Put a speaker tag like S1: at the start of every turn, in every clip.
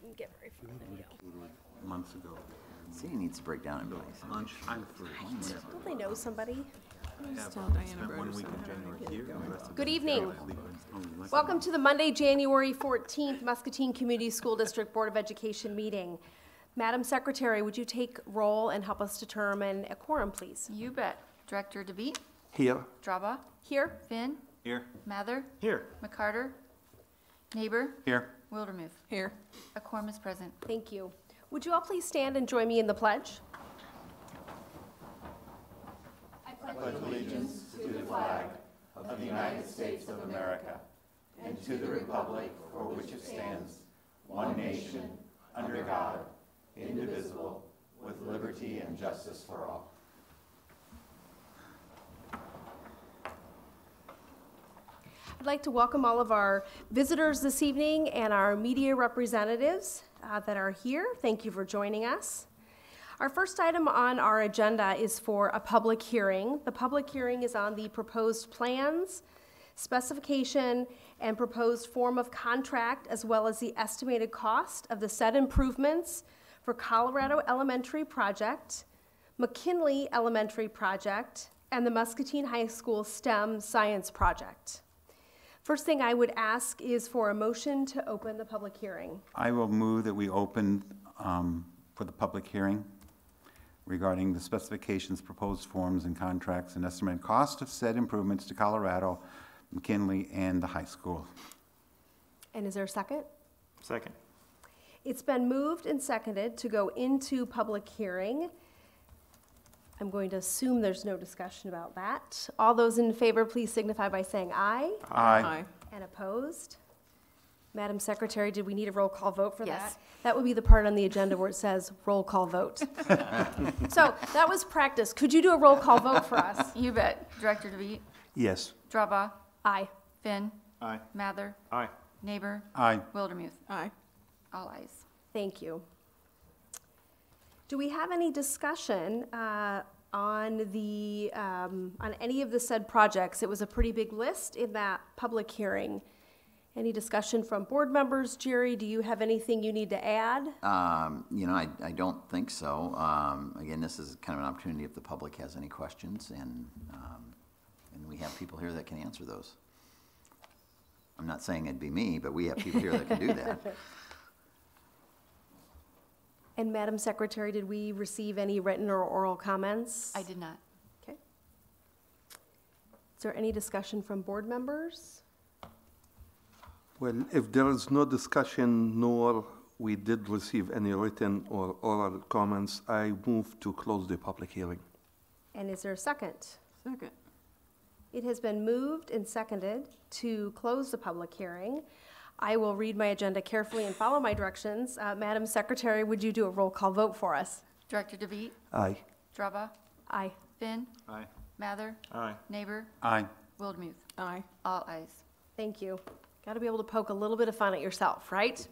S1: didn't get very far in the video.
S2: Months ago.
S3: City needs to break down in place.
S2: Lunch, I'm free.
S1: Don't they know somebody?
S2: Spent 1 week in January here. And the rest of
S1: Good
S2: it-
S1: evening.
S2: Oh,
S1: Welcome to the Monday, January 14th Muscatine Community School District Board of Education meeting. Madam Secretary, would you take roll and help us determine a quorum, please?
S4: You bet. Director DeVete,
S2: Here.
S4: Draba,
S1: Here?
S4: Finn,
S2: Here.
S4: Mather,
S2: Here.
S4: McCarter, Neighbor,
S2: Here.
S4: Wildermuth.
S5: Here.
S4: A quorum is present.
S1: Thank you. Would you all please stand and join me in the pledge? I'd like to welcome all of our visitors this evening and our media representatives that are here. Thank you for joining us. Our first item on our agenda is for a public hearing. The public hearing is on the proposed plans, specification, and proposed form of contract, as well as the estimated cost of the said improvements for Colorado Elementary Project, McKinley Elementary Project, and the Muscatine High School STEM Science Project. First thing I would ask is for a motion to open the public hearing.
S2: I will move that we open for the public hearing regarding the specifications, proposed forms and contracts, and estimated cost of said improvements to Colorado, McKinley, and the high school.
S1: And is there a second?
S6: Second.
S1: It's been moved and seconded to go into public hearing. I'm going to assume there's no discussion about that. All those in favor, please signify by saying aye.
S2: Aye.
S1: And opposed? Madam Secretary, did we need a roll call vote for that?
S4: Yes.
S1: That would be the part on the agenda where it says roll call vote. So that was practice. Could you do a roll call vote for us?
S4: You bet. Director DeVete,
S6: Yes.
S4: Draba,
S1: Aye.
S4: Finn,
S6: Aye.
S4: Mather,
S6: Aye.
S4: Neighbor,
S2: Aye.
S4: Wildermuth.
S5: Aye.
S4: All ayes.
S1: Thank you. Do we have any discussion on any of the said projects? It was a pretty big list in that public hearing. Any discussion from board members? Jerry, do you have anything you need to add?
S3: I don't think so. Again, this is kind of an opportunity if the public has any questions, and we have people here that can answer those. I'm not saying it'd be me, but we have people here that can do that.
S1: And Madam Secretary, did we receive any written or oral comments?
S4: I did not.
S1: Okay. Is there any discussion from board members?
S7: Well, if there is no discussion nor we did receive any written or oral comments, I move to close the public hearing.
S1: And is there a second?
S5: Second.
S1: It has been moved and seconded to close the public hearing. I will read my agenda carefully and follow my directions. Madam Secretary, would you do a roll call vote for us?
S4: Director DeVete,
S7: Aye.
S4: Draba,
S1: Aye.
S4: Finn,
S6: Aye.
S4: Mather,
S6: Aye.
S4: Neighbor,
S2: Aye.
S4: Wildermuth.
S5: Aye.
S4: All ayes.
S1: Thank you. Got to be able to poke a little bit of fun at yourself, right?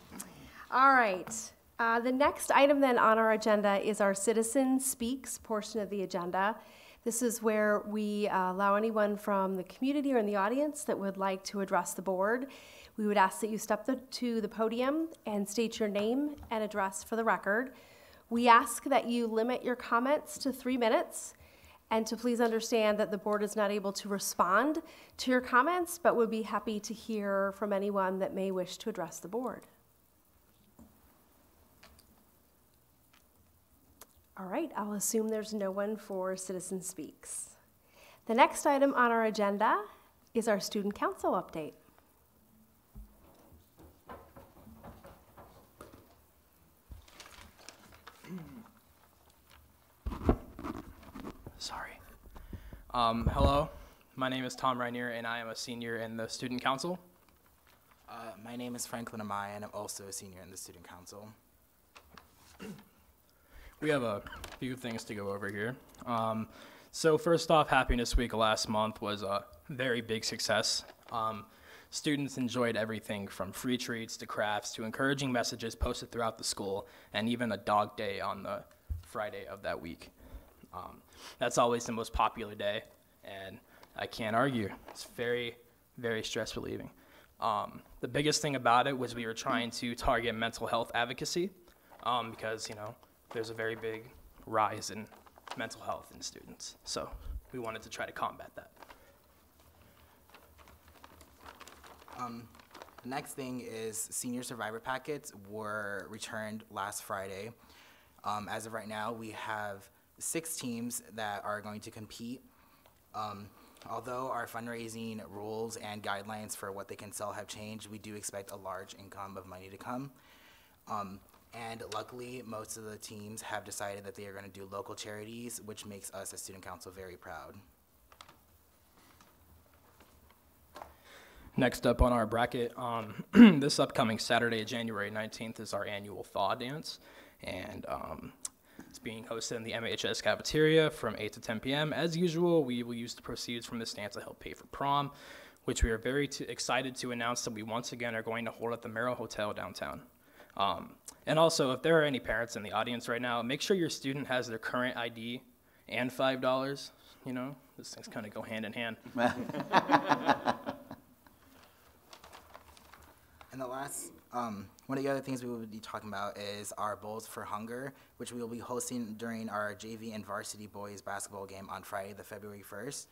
S1: All right. The next item then on our agenda is our Citizen Speaks portion of the agenda. This is where we allow anyone from the community or in the audience that would like to address the board. We would ask that you step to the podium and state your name and address for the record. We ask that you limit your comments to 3 minutes and to please understand that the board is not able to respond to your comments, but would be happy to hear from anyone that may wish to address the board. All right, I'll assume there's no one for Citizen Speaks. The next item on our agenda is our Student Council update.
S8: Sorry. Hello, my name is Tom Reinier, and I am a senior in the Student Council.
S9: My name is Franklin Amaya, and I'm also a senior in the Student Council.
S8: We have a few things to go over here. So first off, Happiness Week last month was a very big success. Students enjoyed everything from free treats to crafts to encouraging messages posted throughout the school, and even a dog day on the Friday of that week. That's always the most popular day, and I can't argue. It's very, very stress relieving. The biggest thing about it was we were trying to target mental health advocacy because, you know, there's a very big rise in mental health in students. So we wanted to try to combat that.
S9: The next thing is senior survivor packets were returned last Friday. As of right now, we have 6 teams that are going to compete. Although our fundraising rules and guidelines for what they can sell have changed, we do expect a large income of money to come. And luckily, most of the teams have decided that they are going to do local charities, which makes us as Student Council very proud.
S8: Next up on our bracket, this upcoming Saturday, January 19th, is our annual Thaw Dance. And it's being hosted in the MHS cafeteria from 8 to 10 p.m. As usual, we will use the proceeds from this dance to help pay for prom, which we are very excited to announce that we once again are going to hold at the Merrill Hotel downtown. And also, if there are any parents in the audience right now, make sure your student has their current ID and $5. You know, these things kind of go hand in hand.
S9: And the last, one of the other things we will be talking about is our Bowls for Hunger, which we will be hosting during our JV and varsity boys basketball game on Friday, the February 1st.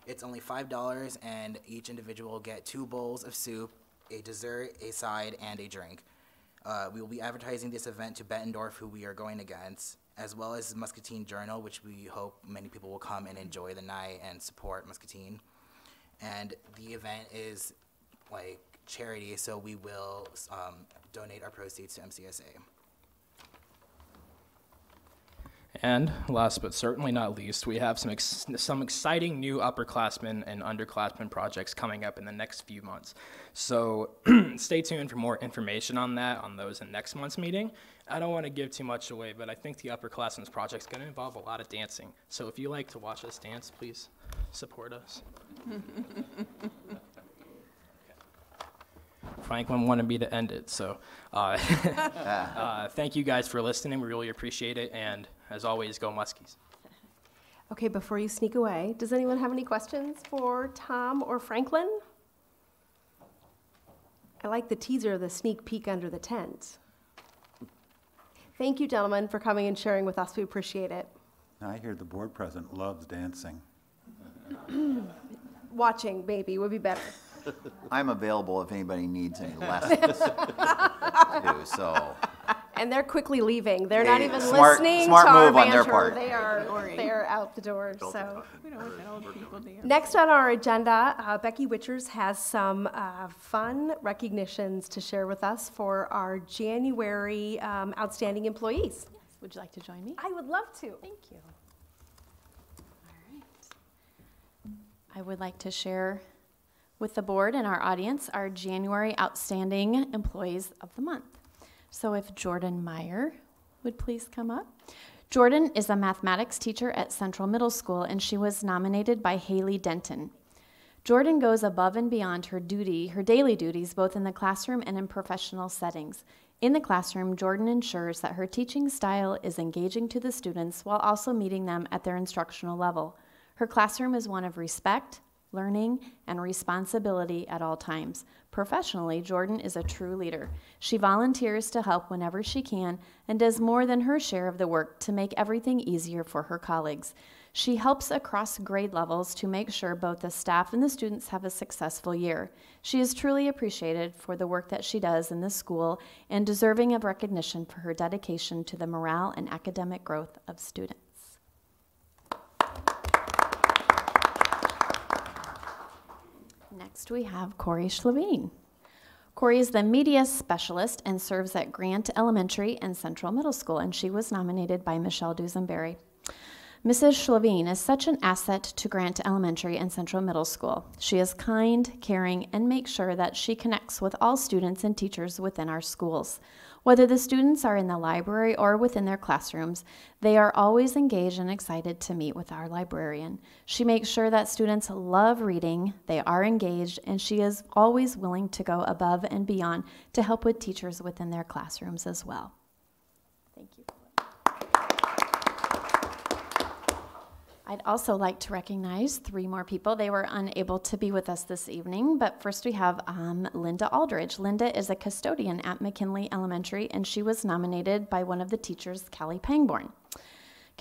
S9: It's only $5, and each individual will get 2 bowls of soup, a dessert, a side, and a drink. We will be advertising this event to Bettendorf, who we are going against, as well as Muscatine Journal, which we hope many people will come and enjoy the night and support Muscatine. And the event is like charity, so we will donate our proceeds to MCSA.
S8: And last but certainly not least, we have some exciting new upperclassmen and underclassmen projects coming up in the next few months. So stay tuned for more information on those in next month's meeting. I don't want to give too much away, but I think the upperclassmen's project is going to involve a lot of dancing. So if you like to watch us dance, please support us. Franklin wanted me to end it, so thank you guys for listening. We really appreciate it, and as always, go Muskies.
S1: Okay, before you sneak away, does anyone have any questions for Tom or Franklin? I like the teaser, the sneak peek under the tent. Thank you, gentlemen, for coming and sharing with us. We appreciate it.
S2: I hear the board president loves dancing.
S1: Watching, maybe, would be better.
S3: I'm available if anybody needs any lessons too, so.
S1: And they're quickly leaving. They're not even
S3: Smart
S1: listening
S3: move
S1: to our
S3: on their
S1: banter.
S3: part.
S1: They're out the door. So next on our agenda, Becky Witchers has some fun recognitions to share with us for our January outstanding employees.
S5: Yes. Would you like to join me?
S1: I would love to.
S5: Thank you. All right. I would like to share with the board and our audience our January outstanding employees of the month. So if Jordan Meyer would please come up. Jordan is a mathematics teacher at Central Middle School, and she was nominated by Haley Denton. Jordan goes above and beyond her daily duties, both in the classroom and in professional settings. In the classroom, Jordan ensures that her teaching style is engaging to the students while also meeting them at their instructional level. Her classroom is one of respect, learning, and responsibility at all times. Professionally, Jordan is a true leader. She volunteers to help whenever she can and does more than her share of the work to make everything easier for her colleagues. She helps across grade levels to make sure both the staff and the students have a successful year. She is truly appreciated for the work that she does in the school and deserving of recognition for her dedication to the morale and academic growth of students. Next, we have Corey Schlavine. Corey is the media specialist and serves at Grant Elementary and Central Middle School, and she was nominated by Michelle Dusenberry. Mrs. Schlavine is such an asset to Grant Elementary and Central Middle School. She is kind, caring, and makes sure that she connects with all students and teachers within our schools. Whether the students are in the library or within their classrooms, they are always engaged and excited to meet with our librarian. She makes sure that students love reading, they are engaged, and she is always willing to go above and beyond to help with teachers within their classrooms as well. Thank you. I'd also like to recognize 3 more people. They were unable to be with us this evening, but first we have Linda Aldridge. Linda is a custodian at McKinley Elementary, and she was nominated by one of the teachers, Callie Pangborn.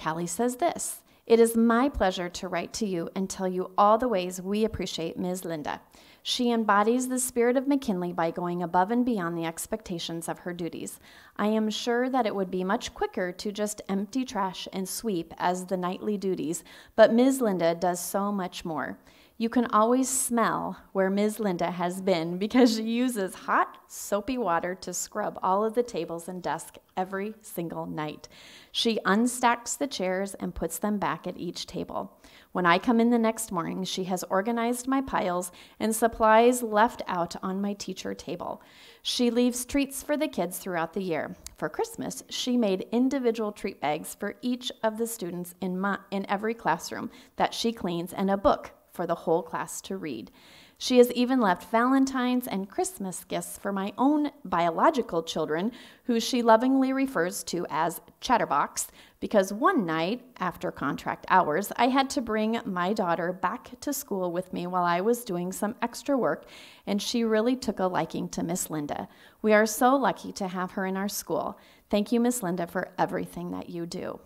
S5: Callie says this: "It is my pleasure to write to you and tell you all the ways we appreciate Ms. Linda. She embodies the spirit of McKinley by going above and beyond the expectations of her duties. I am sure that it would be much quicker to just empty trash and sweep as the nightly duties, but Ms. Linda does so much more. You can always smell where Ms. Linda has been because she uses hot, soapy water to scrub all of the tables and desks every single night. She unstacks the chairs and puts them back at each table. When I come in the next morning, she has organized my piles and supplies left out on my teacher table. She leaves treats for the kids throughout the year. For Christmas, she made individual treat bags for each of the students in every classroom that she cleans, and a book for the whole class to read. She has even left Valentine's and Christmas gifts for my own biological children, who she lovingly refers to as Chatterbox, because one night, after contract hours, I had to bring my daughter back to school with me while I was doing some extra work, and she really took a liking to Miss Linda. We are so lucky to have her in our school. Thank you, Miss Linda, for everything that you do."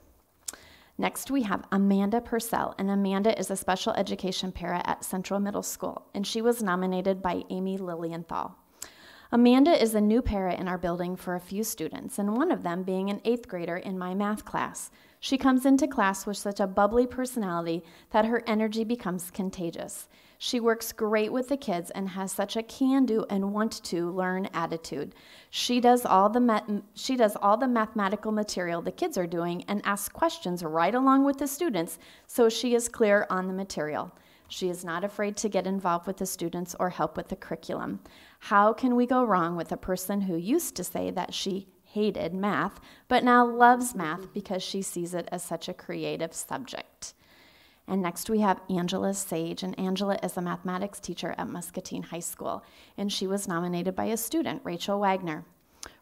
S5: Next, we have Amanda Purcell, and Amanda is a special education para at Central Middle School, and she was nominated by Amy Lilienthal. Amanda is a new para in our building for a few students, and one of them being an 8th grader in my math class. She comes into class with such a bubbly personality that her energy becomes contagious. She works great with the kids and has such a can-do and want-to-learn attitude. She does all the mathematical material the kids are doing and asks questions right along with the students, so she is clear on the material. She is not afraid to get involved with the students or help with the curriculum. How can we go wrong with a person who used to say that she hated math, but now loves math because she sees it as such a creative subject? And next we have Angela Sage, and Angela is a mathematics teacher at Muscatine High School, and she was nominated by a student, Rachel Wagner.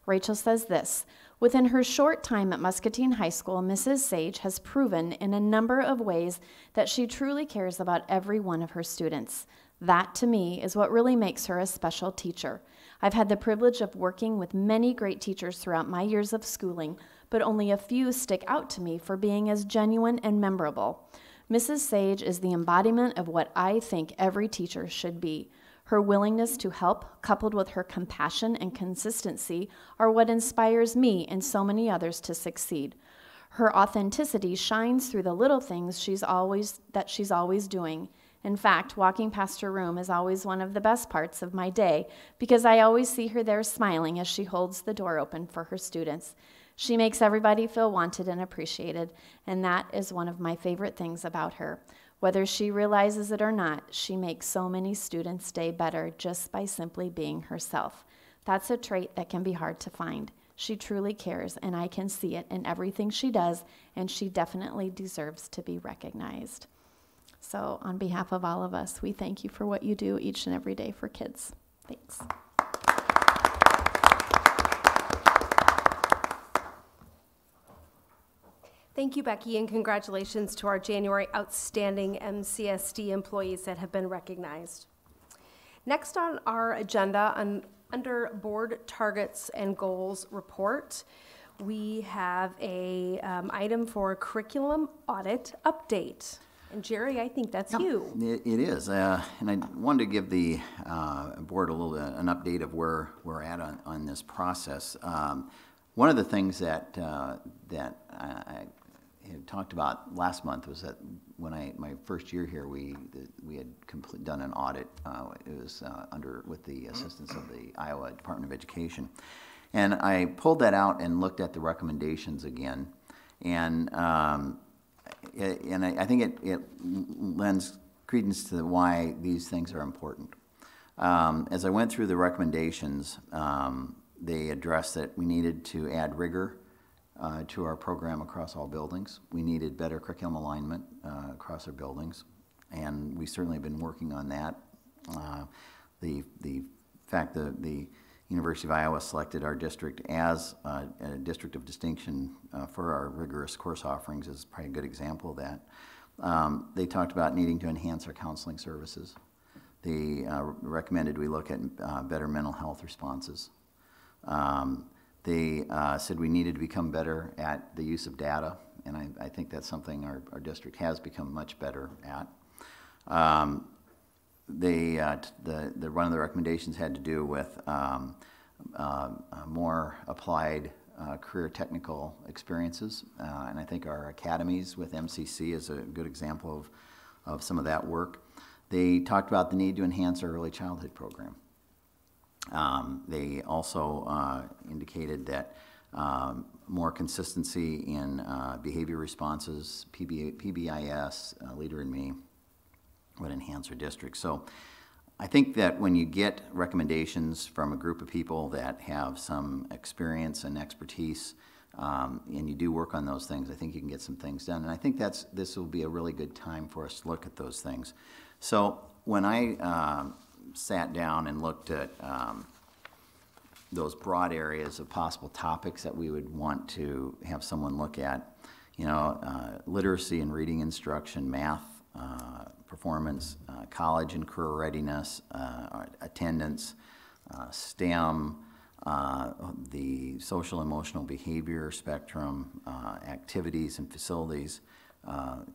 S5: Rachel says this: "Within her short time at Muscatine High School, Mrs. Sage has proven in a number of ways that she truly cares about every one of her students. That, to me, is what really makes her a special teacher. I've had the privilege of working with many great teachers throughout my years of schooling, but only a few stick out to me for being as genuine and memorable. Mrs. Sage is the embodiment of what I think every teacher should be. Her willingness to help, coupled with her compassion and consistency, are what inspires me and so many others to succeed. Her authenticity shines through the little things she's always doing. In fact, walking past her room is always one of the best parts of my day because I always see her there smiling as she holds the door open for her students. She makes everybody feel wanted and appreciated, and that is one of my favorite things about her. Whether she realizes it or not, she makes so many students' day better just by simply being herself. That's a trait that can be hard to find. She truly cares, and I can see it in everything she does, and she definitely deserves to be recognized." So on behalf of all of us, we thank you for what you do each and every day for kids. Thanks.
S1: Thank you, Becky, and congratulations to our January outstanding MCSD employees that have been recognized. Next on our agenda, under Board Targets and Goals Report, we have a item for curriculum audit update. And Jerry, I think that's you.
S3: It is, and I wanted to give the board a little an update of where we're at on this process. One of the things that I had talked about last month was that when my first year here, we had done an audit. It was with the assistance of the Iowa Department of Education, and I pulled that out and looked at the recommendations again, and I think it lends credence to why these things are important. As I went through the recommendations, they addressed that we needed to add rigor to our program across all buildings. We needed better curriculum alignment across our buildings, and we certainly have been working on that. The fact that the University of Iowa selected our district as a district of distinction for our rigorous course offerings is probably a good example of that. They talked about needing to enhance our counseling services. They recommended we look at better mental health responses. They said we needed to become better at the use of data, and I think that's something our district has become much better at. One of the recommendations had to do with more applied career technical experiences, and I think our academies with MCC is a good example of some of that work. They talked about the need to enhance our early childhood program. They also indicated that more consistency in behavior responses, PBIS, Leader in Me, would enhance our district. So I think that when you get recommendations from a group of people that have some experience and expertise, and you do work on those things, I think you can get some things done. And I think this will be a really good time for us to look at those things. So when I sat down and looked at those broad areas of possible topics that we would want to have someone look at, literacy and reading instruction, math, performance, college and career readiness, attendance, STEM, the social emotional behavior spectrum, activities and facilities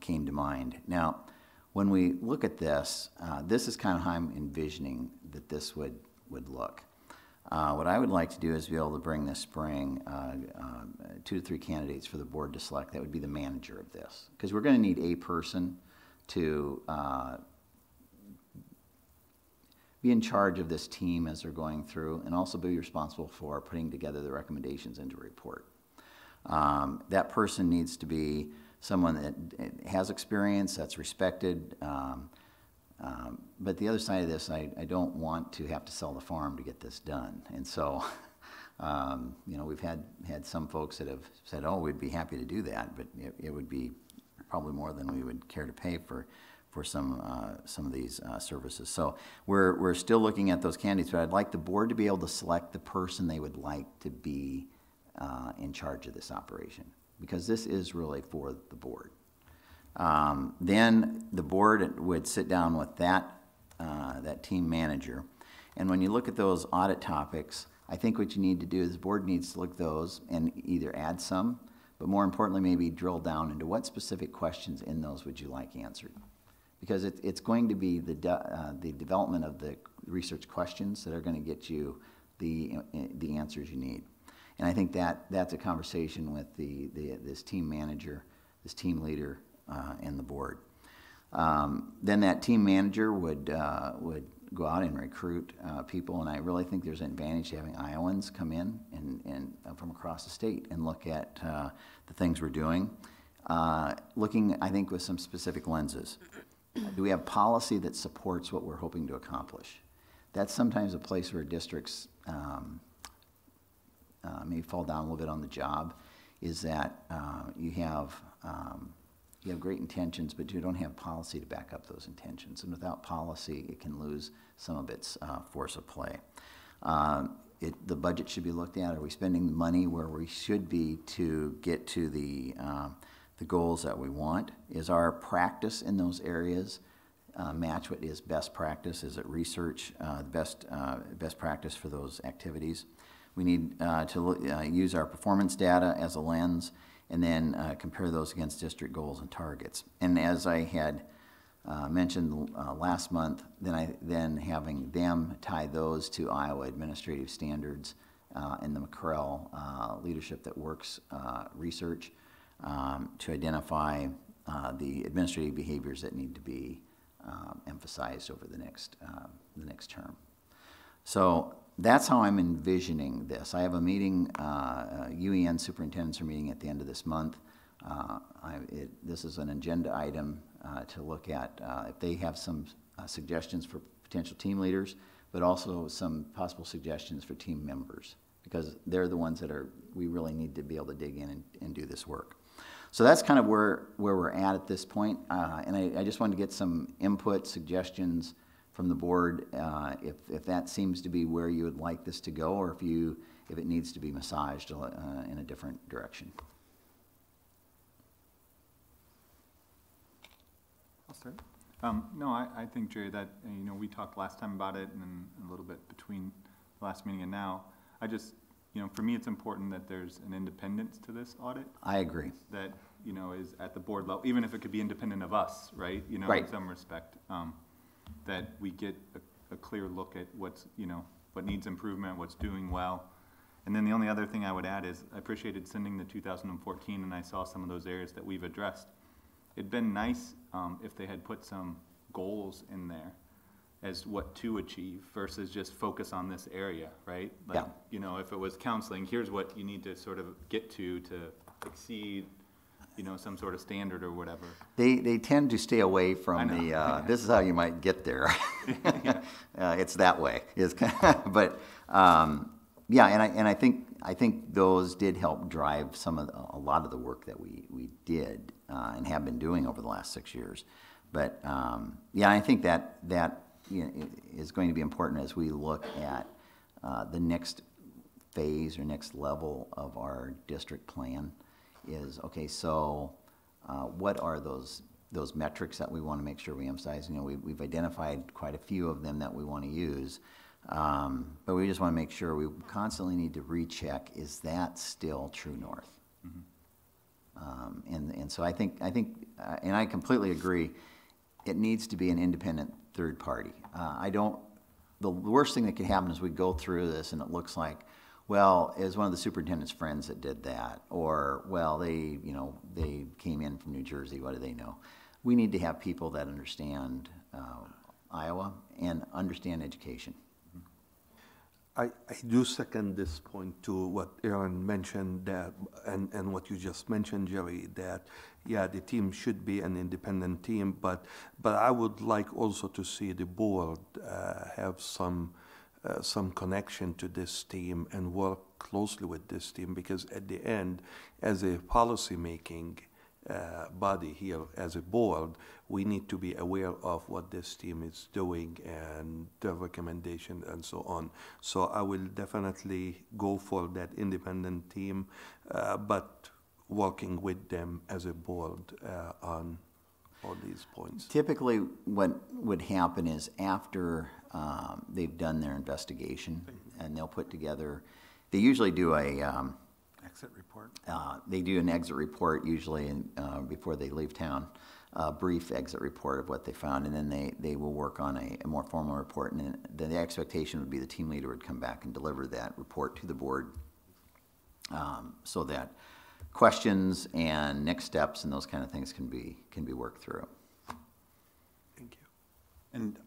S3: came to mind. Now, when we look at this, this is kind of how I'm envisioning that this would look. What I would like to do is be able to bring this spring 2 to 3 candidates for the board to select. That would be the manager of this, because we're going to need a person to be in charge of this team as they're going through, and also be responsible for putting together the recommendations into a report. That person needs to be someone that has experience, that's respected, but the other side of this, I don't want to have to sell the farm to get this done. And so, we've had some folks that have said, oh, we'd be happy to do that, but it would be probably more than we would care to pay for some of these services. So we're still looking at those candidates, but I'd like the board to be able to select the person they would like to be in charge of this operation, because this is really for the board. Then the board would sit down with that team manager, and when you look at those audit topics, I think what you need to do is the board needs to look at those and either add some, but more importantly, maybe drill down into what specific questions in those would you like answered. Because it's going to be the development of the research questions that are going to get you the answers you need. And I think that's a conversation with this team manager, this team leader, and the board. Then that team manager would go out and recruit people, and I really think there's an advantage to having Iowans come in and from across the state and look at the things we're doing. Looking, I think, with some specific lenses. Do we have policy that supports what we're hoping to accomplish? That's sometimes a place where districts may fall down a little bit on the job, is that you have great intentions, but you don't have policy to back up those intentions. And without policy, it can lose some of its force of play. The budget should be looked at. Are we spending the money where we should be to get to the goals that we want? Is our practice in those areas match what is best practice? Is it research, best practice for those activities? We need to use our performance data as a lens, and then compare those against district goals and targets. And as I had mentioned last month, then having them tie those to Iowa administrative standards and the McCrell Leadership That Works research to identify the administrative behaviors that need to be emphasized over the next term. So that's how I'm envisioning this. I have a meeting, UEN superintendents are meeting at the end of this month. This is an agenda item to look at if they have some suggestions for potential team leaders, but also some possible suggestions for team members, because they're the ones that we really need to be able to dig in and do this work. So that's kind of where we're at this point, and I just wanted to get some input, suggestions from the board, if that seems to be where you would like this to go, or if it needs to be massaged in a different direction.
S6: start. No, I think, Jerry, that, you know, we talked last time about it and then a little bit between the last meeting and now. I just, you know, for me, it's important that there's an independence to this audit.
S3: I agree.
S6: That, you know, is at the board level, even if it could be independent of us, right? You know,
S3: Right.
S6: in some respect, that we get a clear look at what's, you know, what needs improvement, what's doing well. And then the only other thing I would add is I appreciated sending the 2014, and I saw some of those areas that we've addressed. It'd been nice if they had put some goals in there as what to achieve versus just focus on this area, right? Like,
S3: Yeah.
S6: you know, if it was counseling, here's what you need to sort of get to exceed, you know, some sort of standard or whatever.
S3: They tend to stay away from the, this is how you might get there. It's that way. But, yeah, and I think those did help drive a lot of the work that we did and have been doing over the last 6 years. But yeah, I think that you know, is going to be important as we look at the next phase or next level of our district plan. Is okay. So, what are those metrics that we want to make sure we emphasize? You know, we've identified quite a few of them that we want to use. But we just want to make sure we constantly need to recheck, is that still true north? Mm-hmm. And so I think, and I completely agree, it needs to be an independent third party. The worst thing that could happen is we go through this and it looks like, well, it was one of the superintendent's friends that did that, or, well, they came in from New Jersey, what do they know? We need to have people that understand Iowa and understand education.
S7: I do second this point to what Aaron mentioned, that, and what you just mentioned, Jerry, that, yeah, the team should be an independent team, but I would like also to see the board have some connection to this team and work closely with this team, because at the end, as a policy-making body here, as a board, we need to be aware of what this team is doing and their recommendation and so on. So I will definitely go for that independent team, but working with them as a board on all these points.
S3: Typically, what would happen is after they've done their investigation, and they'll put together, they usually do a
S2: Exit report.
S3: they do an exit report usually before they leave town, a brief exit report of what they found, and then they will work on a more formal report, and then the expectation would be the team leader would come back and deliver that report to the board, so that questions and next steps and those kind of things can be worked through.
S7: Thank you.
S2: And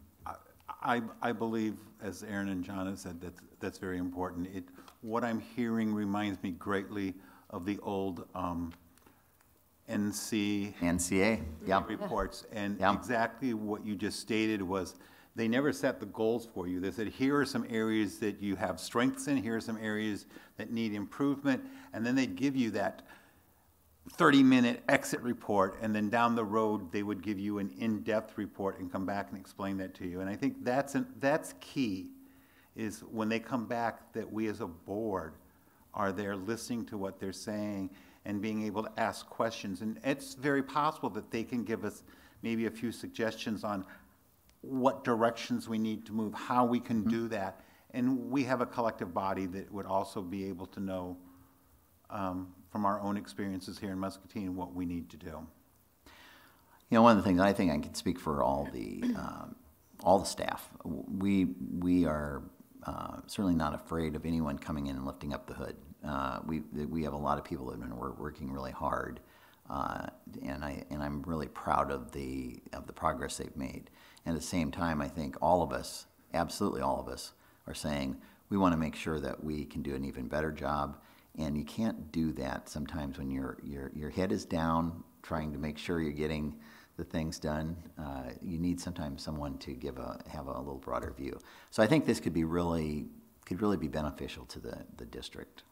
S2: I believe, as Aaron and John have said, that's very important. What I'm hearing reminds me greatly of the old
S3: NCA, yeah.
S2: reports. And
S3: Yeah.
S2: exactly what you just stated was, they never set the goals for you. They said, here are some areas that you have strengths in, here are some areas that need improvement, and then they'd give you that 30-minute exit report, and then down the road, they would give you an in-depth report and come back and explain that to you. And I think that's key, is when they come back, that we as a board are there listening to what they're saying and being able to ask questions. And it's very possible that they can give us maybe a few suggestions on what directions we need to move, how we can do that. And we have a collective body that would also be able to know from our own experiences here in Muscatine what we need to do.
S3: You know, one of the things, I think I can speak for all the staff. We are certainly not afraid of anyone coming in and lifting up the hood. We have a lot of people that have been working really hard, and I'm really proud of the progress they've made. And at the same time, I think all of us, absolutely all of us, are saying we want to make sure that we can do an even better job. And you can't do that sometimes when your head is down, trying to make sure you're getting the things done. You need sometimes someone to have a little broader view. So I think this could really be beneficial to the district.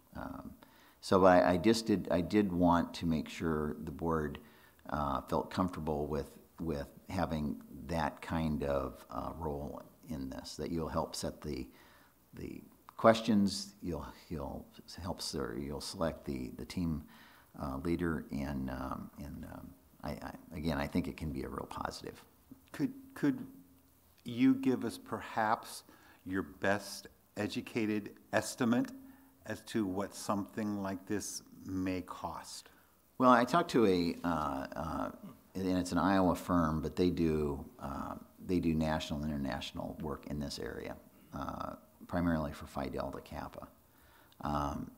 S3: So I did want to make sure the board felt comfortable with having that kind of role in this, that you'll help set the questions, you'll select the team leader, and Again, I think it can be a real positive.
S2: Could you give us perhaps your best educated estimate as to what something like this may cost?
S3: Well, I talked to and it's an Iowa firm, but they do national and international work in this area, primarily for Phi Delta Kappa.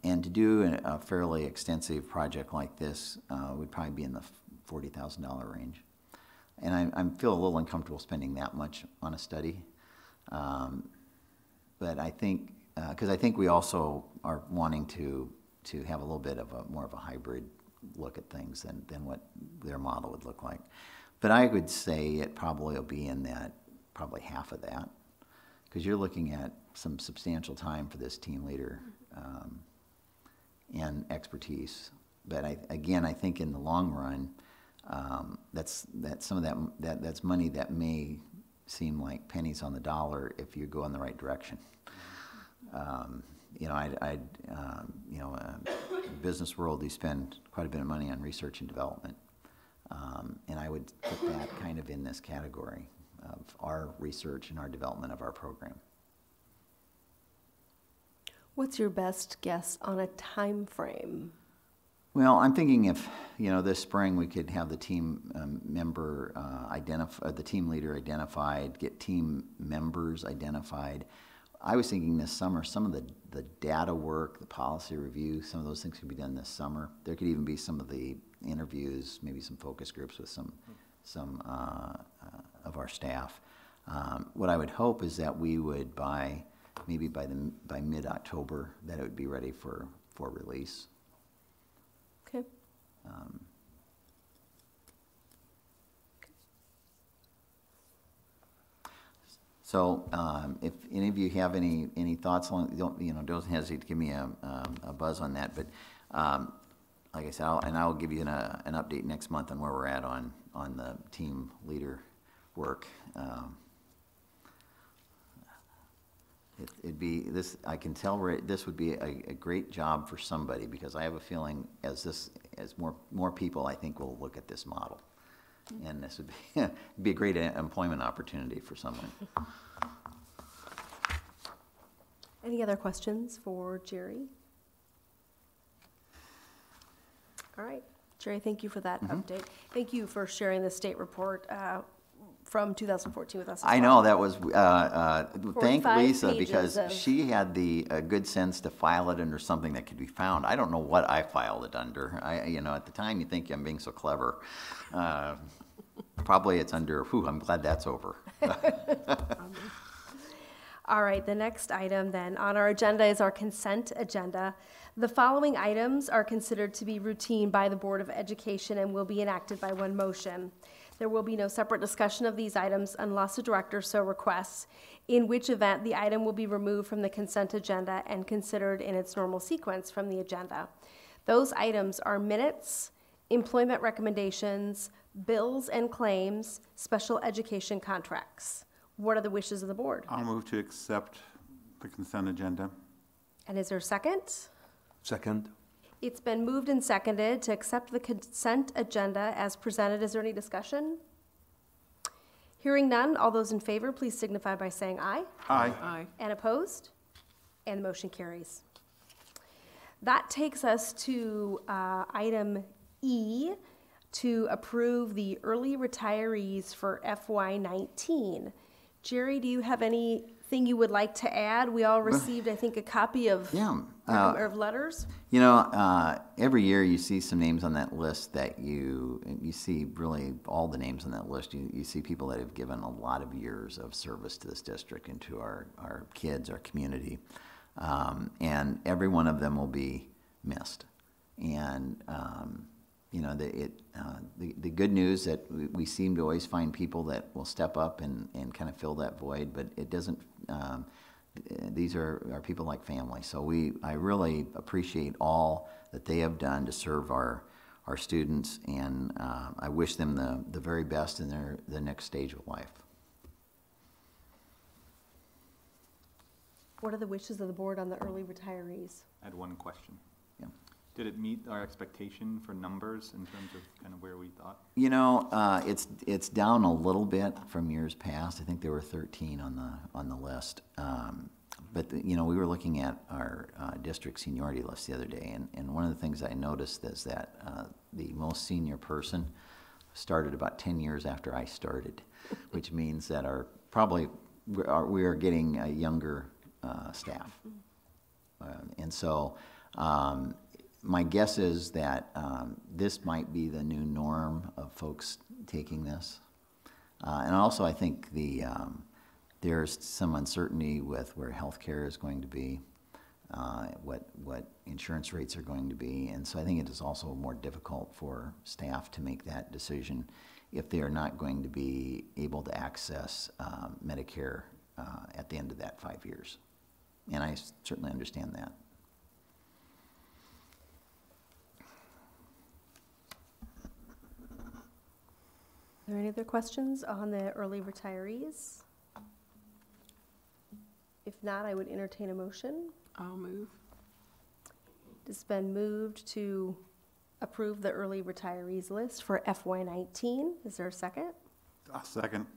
S3: And to do a fairly extensive project like this would probably be in the $40,000 range. And I feel a little uncomfortable spending that much on a study. But I think, because I think we also are wanting to have a little bit of more of a hybrid look at things than what their model would look like. But I would say it probably will be in that, probably half of that, because you're looking at some substantial time for this team leader and expertise. But I think in the long run, that's money that may seem like pennies on the dollar if you go in the right direction. Business world, you spend quite a bit of money on research and development. And I would put that kind of in this category of our research and our development of our program.
S1: What's your best guess on a time frame?
S3: Well, I'm thinking if, this spring we could have the team member the team leader identified, get team members identified. I was thinking this summer, some of the data work, the policy review, some of those things could be done this summer. There could even be some of the interviews, maybe some focus groups with some of our staff. What I would hope is that we would by mid-October, that it would be ready for release.
S1: Okay.
S3: So if any of you have any thoughts on, don't hesitate to give me a buzz on that. But like I said, I'll give you an update next month on where we're at on the team leader work. It'd be this. I can tell this would be a great job for somebody, because I have a feeling as more people, I think, will look at this model. And this would be a great employment opportunity for someone.
S1: Any other questions for Jerry? All right. Jerry, thank you for that update. Thank you for sharing the state report from 2014 with us as
S3: I
S1: well.
S3: know that was, thank
S1: 45
S3: Lisa,
S1: pages
S3: because
S1: of-
S3: she had the good sense to file it under something that could be found. I don't know what I filed it under. At the time you think I'm being so clever. Probably it's under, I'm glad that's over.
S1: All right, the next item then on our agenda is our consent agenda. The following items are considered to be routine by the Board of Education and will be enacted by one motion. There will be no separate discussion of these items unless the director so requests, in which event the item will be removed from the consent agenda and considered in its normal sequence from the agenda. Those items are minutes, employment recommendations, bills and claims, special education contracts. What are the wishes of the board?
S2: I'll move to accept the consent agenda.
S1: And is there a second?
S7: Second.
S1: It's been moved and seconded to accept the consent agenda as presented. Is there any discussion? Hearing none, all those in favor, please signify by saying aye.
S2: Aye.
S1: And opposed? And the motion carries. That takes us to item E, to approve the early retirees for FY19. Jerry, do you have anything you would like to add? We all received, I think, a copy of of letters.
S3: Every year you see some names on that list that you see really all the names on that list. You see people that have given a lot of years of service to this district and to our kids, our community. And every one of them will be missed. And the good news that we seem to always find people that will step up and kind of fill that void, but it doesn't. These are people like family. So I really appreciate all that they have done to serve our students, and I wish them the very best in the next stage of life.
S1: What are the wishes of the board on the early retirees?
S6: I had one question.
S3: Yeah.
S6: Did it meet our expectation for numbers in terms of kind of where we thought?
S3: You know, it's down a little bit from years past. I think there were 13 on the list. But, you know, we were looking at our district seniority list the other day, and one of the things I noticed is that the most senior person started about 10 years after I started, which means that we are getting a younger staff. And so my guess is that this might be the new norm of folks taking this. And also I think there's some uncertainty with where healthcare is going to be, what insurance rates are going to be. And so I think it is also more difficult for staff to make that decision if they are not going to be able to access Medicare at the end of that 5 years. And I certainly understand that.
S1: Are there any other questions on the early retirees? If not, I would entertain a motion.
S10: I'll move.
S1: It's been moved to approve the early retirees list for FY19. Is there a second?
S2: Second.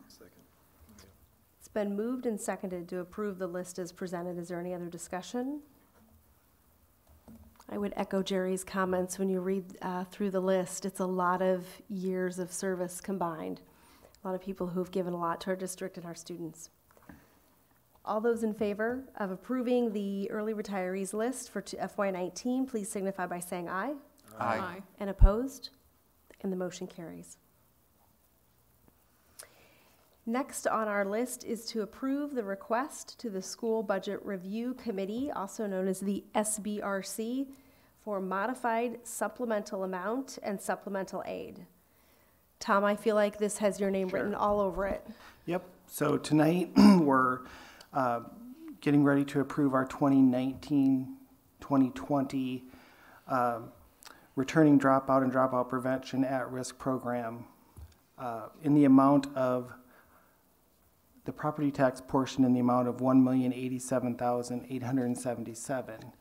S1: It's been moved and seconded to approve the list as presented. Is there any other discussion? I would echo Jerry's comments when you read through the list. It's a lot of years of service combined. A lot of people who've given a lot to our district and our students. All those in favor of approving the early retirees list for FY19, please signify by saying aye.
S2: Aye.
S1: And opposed? And the motion carries. Next on our list is to approve the request to the School Budget Review Committee, also known as the SBRC, for modified supplemental amount and supplemental aid. Tom, I feel like this has your name written all over it.
S11: Yep. So tonight we're getting ready to approve our 2019-2020 returning dropout and dropout prevention at-risk program in the amount of the property tax portion in the amount of $1,087,877,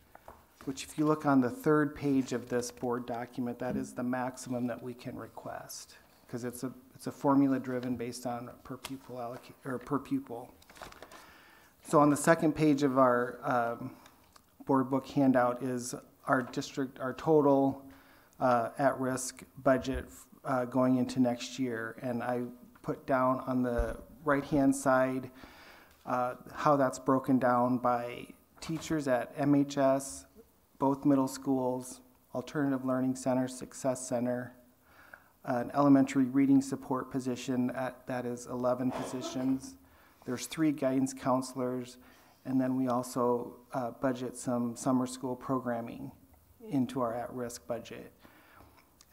S11: which if you look on the third page of this board document, that is the maximum that we can request, because it's a formula driven based on per pupil per pupil. So on the second page of our board book handout is our total at-risk budget going into next year, and I put down on the right-hand side how that's broken down by teachers at MHS, both middle schools, alternative learning center, success center, an elementary reading support position that is 11 positions. There's 3 guidance counselors, and then we also budget some summer school programming into our at-risk budget.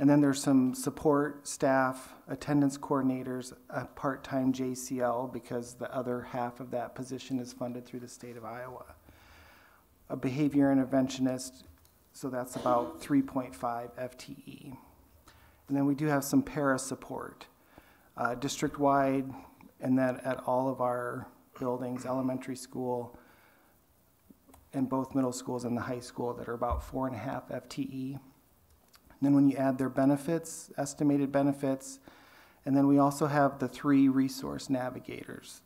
S11: And then there's some support staff, attendance coordinators, a part-time JCL, because the other half of that position is funded through the state of Iowa. A behavior interventionist, so that's about 3.5 FTE. And then we do have some para support, district-wide, and then at all of our buildings, elementary school, and both middle schools and the high school, that are about 4.5 FTE. And then when you add their benefits, estimated benefits, and then we also have the 3 resource navigators.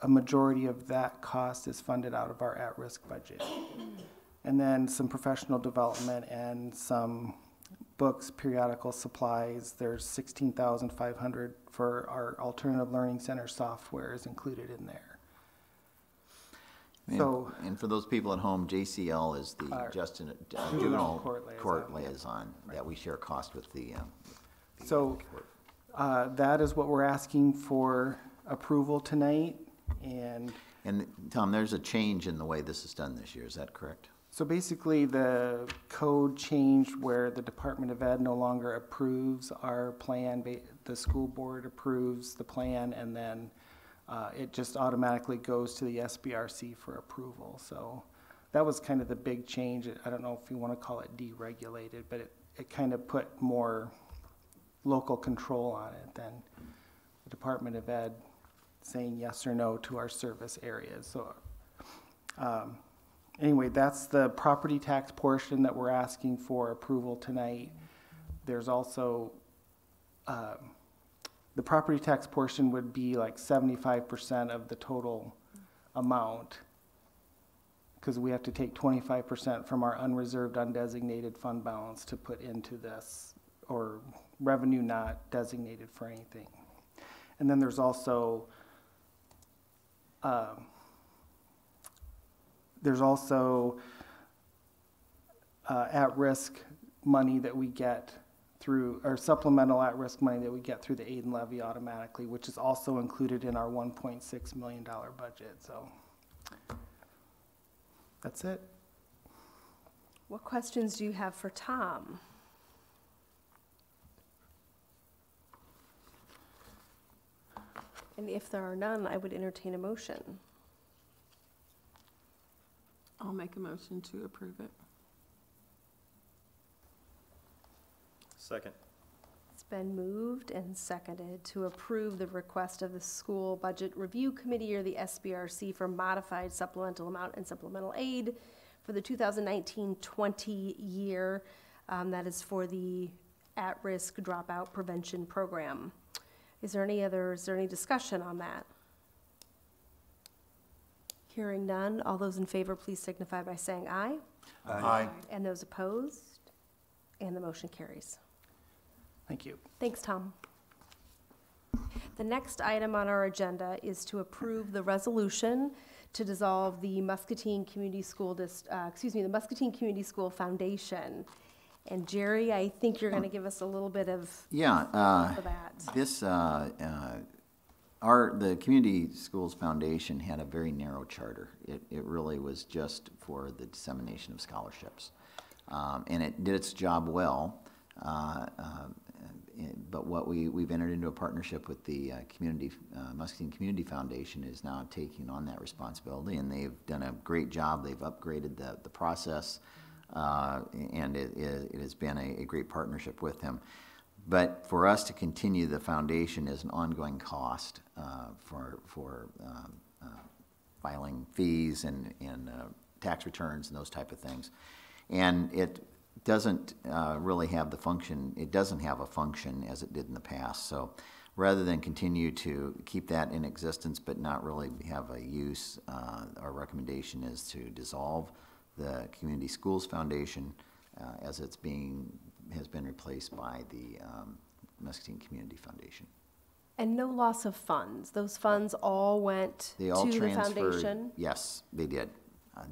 S11: A majority of that cost is funded out of our at-risk budget. And then some professional development and some books, periodical supplies. There's $16,500 for our alternative learning center software is included in there.
S3: And for those people at home, JCL is the juvenile court liaison that we share cost with the
S11: so that is what we're asking for approval tonight. And
S3: Tom, there's a change in the way this is done this year, is that correct?
S11: So basically the code changed where the Department of Ed no longer approves our plan. The school board approves the plan, and then it just automatically goes to the SBRC for approval. So that was kind of the big change. I don't know if you want to call it deregulated, but it kind of put more local control on it than the Department of Ed saying yes or no to our service areas. So anyway, that's the property tax portion that we're asking for approval tonight. There's also, the property tax portion would be like 75% of the total amount, because we have to take 25% from our unreserved, undesignated fund balance to put into this, or revenue not designated for anything. And then there's also at-risk money that we get through, or supplemental at-risk money that we get through the aid and levy automatically, which is also included in our $1.6 million budget. So that's it.
S1: What questions do you have for Tom? And if there are none, I would entertain a motion.
S10: I'll make a motion to approve it.
S6: Second.
S1: It's been moved and seconded to approve the request of the School Budget Review Committee, or the SBRC, for modified supplemental amount and supplemental aid for the 2019-20 year. That is for the at-risk dropout prevention program. Is there any discussion on that? Hearing none, all those in favor, please signify by saying aye.
S2: Aye.
S1: And those opposed? And the motion carries.
S11: Thank you.
S1: Thanks, Tom. The next item on our agenda is to approve the resolution to dissolve the Muscatine Community School the Muscatine Community School Foundation. And Jerry, I think you're going to give us a little bit of for that.
S3: This, the Community Schools Foundation had a very narrow charter. It really was just for the dissemination of scholarships. And it did its job well. But what we've entered into a partnership with the Muscatine Community Foundation is now taking on that responsibility, and they've done a great job. They've upgraded the process, and it has been a great partnership with them. But for us to continue the foundation is an ongoing cost for filing fees and tax returns and those type of things, and it doesn't really have the function. It doesn't have a function as it did in the past. So rather than continue to keep that in existence but not really have a use, our recommendation is to dissolve the Community Schools Foundation as has been replaced by the Muscatine Community Foundation.
S1: And no loss of funds. Those funds all went to the foundation?
S3: Yes, they did.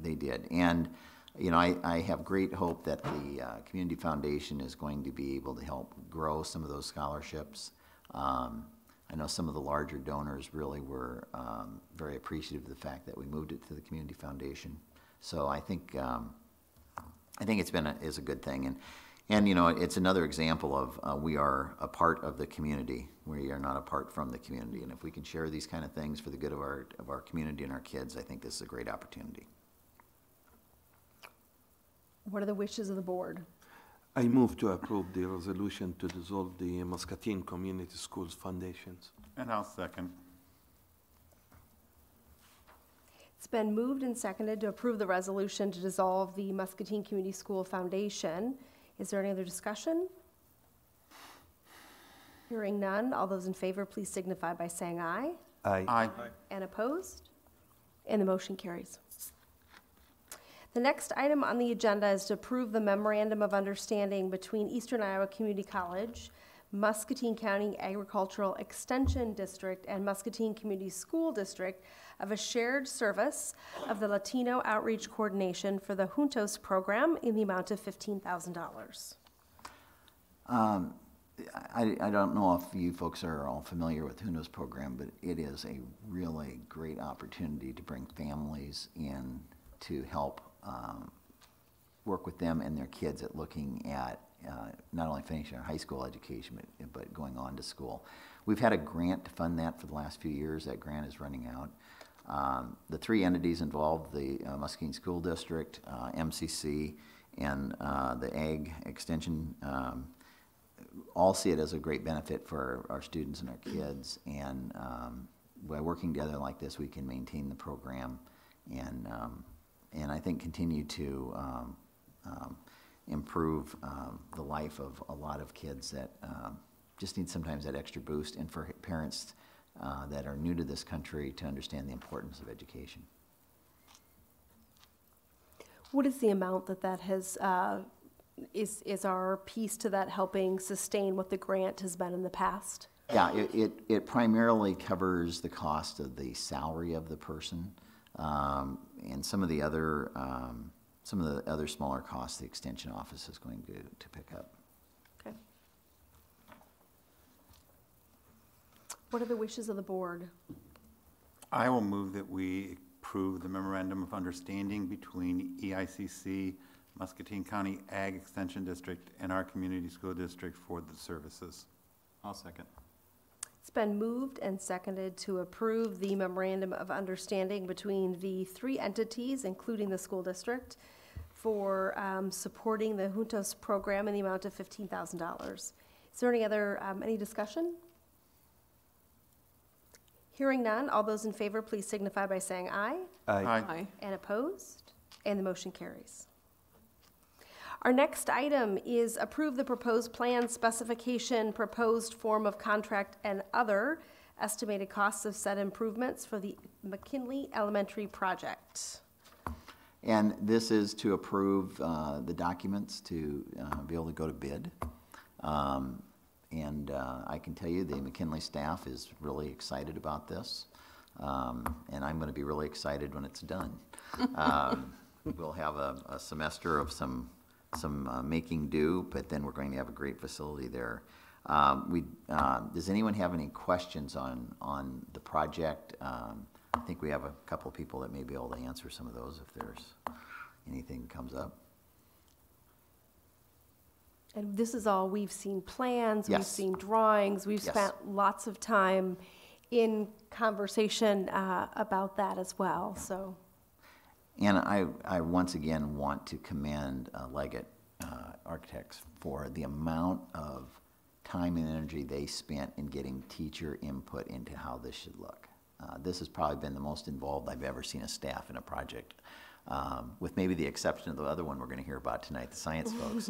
S3: They did. And you know, I have great hope that the Community Foundation is going to be able to help grow some of those scholarships. I know some of the larger donors really were very appreciative of the fact that we moved it to the Community Foundation. So I think is a good thing, and you know, it's another example of we are a part of the community. We are not apart from the community, and if we can share these kind of things for the good of our community and our kids, I think this is a great opportunity.
S1: What are the wishes of the board?
S7: I move to approve the resolution to dissolve the Muscatine Community Schools Foundations.
S2: And I'll second.
S1: It's been moved and seconded to approve the resolution to dissolve the Muscatine Community School Foundation. Is there any other discussion? Hearing none, all those in favor, please signify by saying aye.
S7: Aye.
S2: Aye.
S1: And opposed? And the motion carries. The next item on the agenda is to approve the Memorandum of Understanding between Eastern Iowa Community College, Muscatine County Agricultural Extension District, and Muscatine Community School District of a shared service of the Latino Outreach Coordination for the Juntos program in the amount of $15,000.
S3: I don't know if you folks are all familiar with Juntos program, but it is a really great opportunity to bring families in to help work with them and their kids at looking at not only finishing their high school education, but going on to school. We've had a grant to fund that for the last few years. That grant is running out. The three entities involved, the Muscatine School District, MCC, and the Ag Extension, all see it as a great benefit for our students and our kids. And by working together like this, we can maintain the program and and I think continue to improve the life of a lot of kids that just need sometimes that extra boost, and for parents that are new to this country to understand the importance of education.
S1: What is the amount that has, is our piece to that helping sustain what the grant has been in the past?
S3: Yeah, it primarily covers the cost of the salary of the person, and some of the other smaller costs the extension office is going to pick up.
S1: Okay. What are the wishes of the board?
S2: I will move that we approve the memorandum of understanding between EICC, Muscatine County Ag Extension District, and our community school district for the services.
S6: I'll second.
S1: It's been moved and seconded to approve the memorandum of understanding between the three entities, including the school district, for supporting the Juntos program in the amount of $15,000. Is there any discussion? Hearing none, all those in favor, please signify by saying aye.
S10: Aye.
S1: And opposed? And the motion carries. Our next item is approve the proposed plan specification, proposed form of contract, and other estimated costs of said improvements for the McKinley Elementary project.
S3: And this is to approve the documents to be able to go to bid. And I can tell you the McKinley staff is really excited about this. And I'm going to be really excited when it's done. We'll have a semester of some making do, but then we're going to have a great facility there. Does anyone have any questions on the project? I think we have a couple of people that may be able to answer some of those if there's anything comes up.
S1: And this is all, we've seen plans,
S3: Yes.
S1: we've seen drawings, we've
S3: Yes.
S1: spent lots of time in conversation about that as well, so.
S3: And I once again want to commend Leggett Architects for the amount of time and energy they spent in getting teacher input into how this should look. This has probably been the most involved I've ever seen a staff in a project, with maybe the exception of the other one we're going to hear about tonight, the science folks.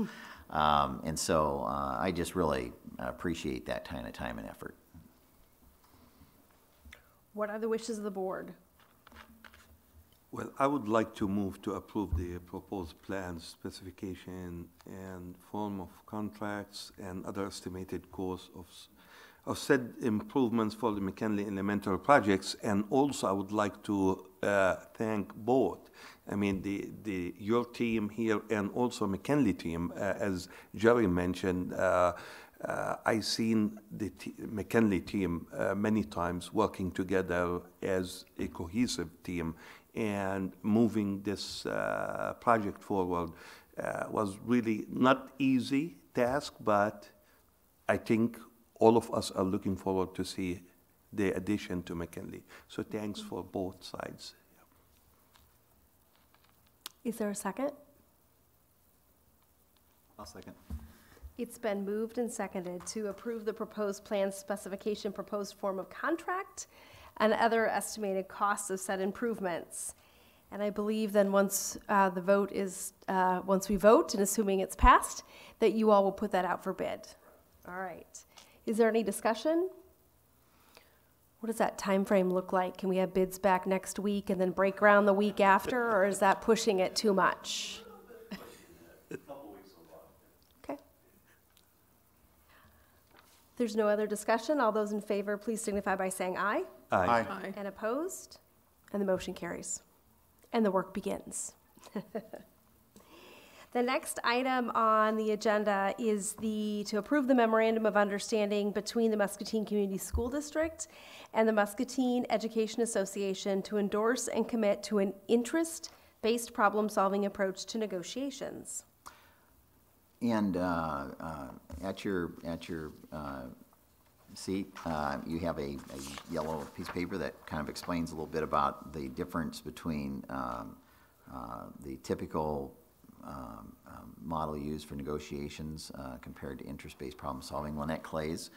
S3: And so I just really appreciate that kind of time and effort.
S1: What are the wishes of the board?
S7: Well, I would like to move to approve the proposed plans, specification, and form of contracts and other estimated costs of said improvements for the McKinley Elementary projects. And also, I would like to thank both. I mean, your team here and also McKinley team, as Jerry mentioned. I've seen the McKinley team many times working together as a cohesive team, and moving this project forward was really not easy task, but I think all of us are looking forward to see the addition to McKinley. So thanks for both sides.
S1: Is there a second?
S6: I'll second.
S1: It's been moved and seconded to approve the proposed plan specification, proposed form of contract, and other estimated costs of said improvements. And I believe then once once we vote, and assuming it's passed, that you all will put that out for bid. All right. Is there any discussion? What does that time frame look like? Can we have bids back next week and then break ground the week after, or is that pushing it too much? Okay. There's no other discussion. All those in favor, please signify by saying aye.
S2: Aye.
S10: Aye.
S1: And opposed? And the motion carries. And the work begins. The next item on the agenda is to approve the memorandum of understanding between the Muscatine Community School District and the Muscatine Education Association to endorse and commit to an interest-based problem-solving approach to negotiations.
S3: And at your seat, you have a yellow piece of paper that kind of explains a little bit about the difference between the typical model used for negotiations compared to interest-based problem solving. Lynette Clays,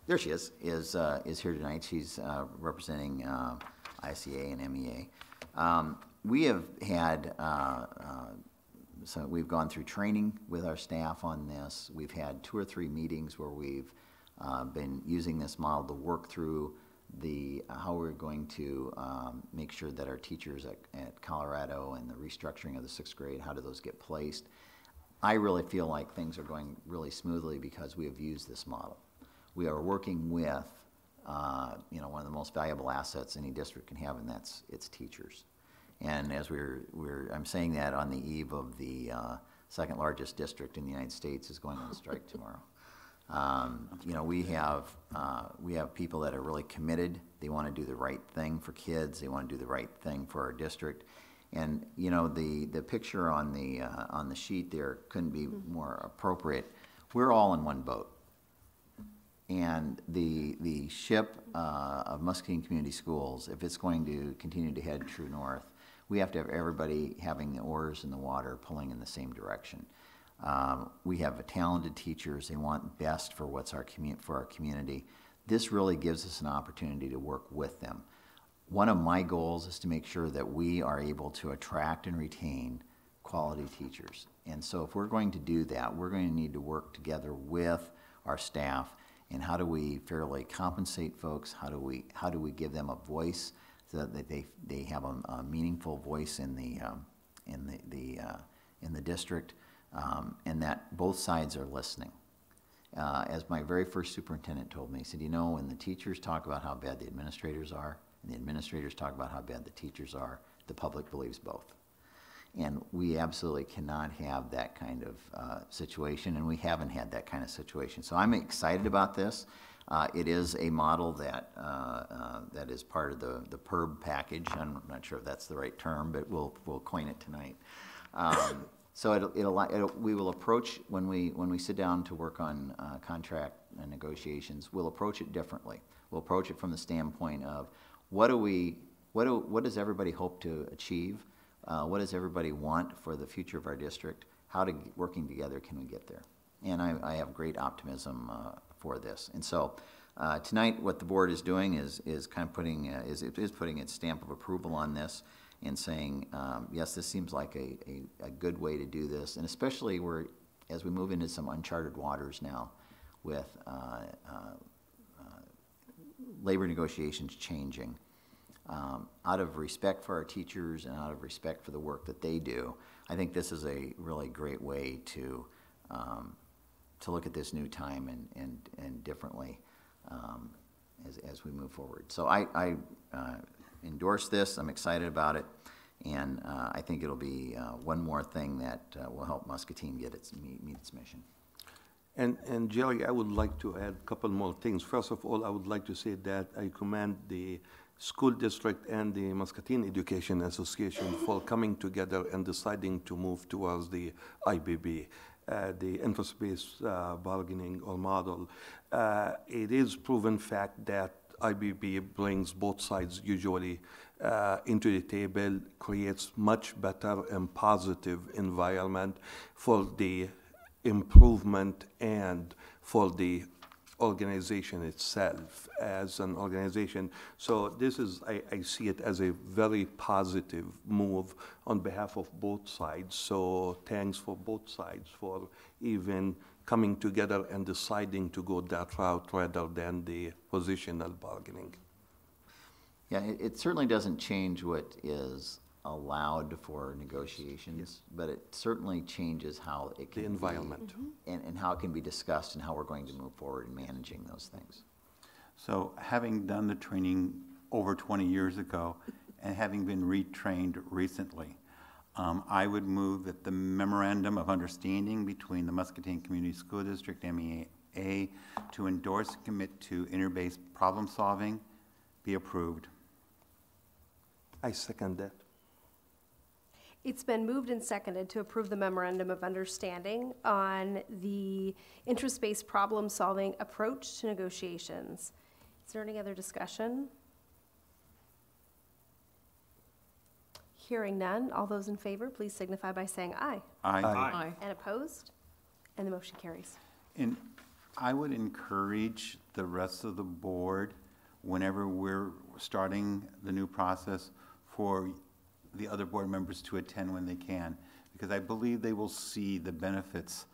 S3: there she is here tonight. She's representing ICA and MEA. We have had, so we've gone through training with our staff on this. We've had 2 or 3 meetings where we've been using this model to work through how we're going to make sure that our teachers at Colorado and the restructuring of the 6th grade, how do those get placed. I really feel like things are going really smoothly because we have used this model. We are working with, one of the most valuable assets any district can have, and that's its teachers. And as I'm saying that on the eve of the 2nd largest district in the United States is going on strike tomorrow. We have people that are really committed. They want to do the right thing for kids. They want to do the right thing for our district. And the picture on the sheet there couldn't be more appropriate. We're all in one boat. And the ship of Muscatine Community Schools, if it's going to continue to head true north, we have to have everybody having the oars in the water pulling in the same direction. We have talented teachers. They want best for for our community. This really gives us an opportunity to work with them. One of my goals is to make sure that we are able to attract and retain quality teachers. And so if we're going to do that, we're going to need to work together with our staff. And how do we fairly compensate folks? How do we give them a voice so that they have a meaningful voice in the district, and that both sides are listening. As my very first superintendent told me, he said, when the teachers talk about how bad the administrators are, and the administrators talk about how bad the teachers are, the public believes both. And we absolutely cannot have that kind of situation, and we haven't had that kind of situation. So I'm excited about this. It is a model that is part of the PERB package. I'm not sure if that's the right term, but we'll coin it tonight. So we will approach, when we sit down to work on contract negotiations, we'll approach it differently. We'll approach it from the standpoint of what does everybody hope to achieve? What does everybody want for the future of our district? Working together, can we get there? And I have great optimism for this. And so tonight, what the board is doing is kind of putting its stamp of approval on this and saying, yes, this seems like a good way to do this, and especially as we move into some uncharted waters now with labor negotiations changing. Out of respect for our teachers and out of respect for the work that they do, I think this is a really great way to look at this new time and differently as we move forward. So I endorse this. I'm excited about it, and I think it'll be one more thing that will help Muscatine meet its mission.
S7: And Jerry, I would like to add a couple more things. First of all, I would like to say that I commend the school district and the Muscatine Education Association for coming together and deciding to move towards the IBB, the interest-based bargaining or model. It is proven fact that IBB brings both sides usually into the table, creates much better and positive environment for the improvement and for the organization itself as an organization. So this is, I see it as a very positive move on behalf of both sides. So thanks for both sides for even coming together and deciding to go that route rather than the positional bargaining.
S3: Yeah, it certainly doesn't change what is allowed for negotiations, yes, but it certainly changes how it can
S7: the environment
S3: and how it can be discussed and how we're going to move forward in managing those things.
S2: So having done the training over 20 years ago and having been retrained recently, I would move that the Memorandum of Understanding between the Muscatine Community School District, MEA, to endorse and commit to inter-based problem solving be approved.
S7: I second that.
S1: It's been moved and seconded to approve the Memorandum of Understanding on the interest-based problem-solving approach to negotiations. Is there any other discussion? Hearing none, all those in favor, please signify by saying aye.
S2: Aye.
S10: Aye.
S1: And opposed? And the motion carries.
S2: And I would encourage the rest of the board, whenever we're starting the new process, for the other board members to attend when they can, because I believe they will see the benefits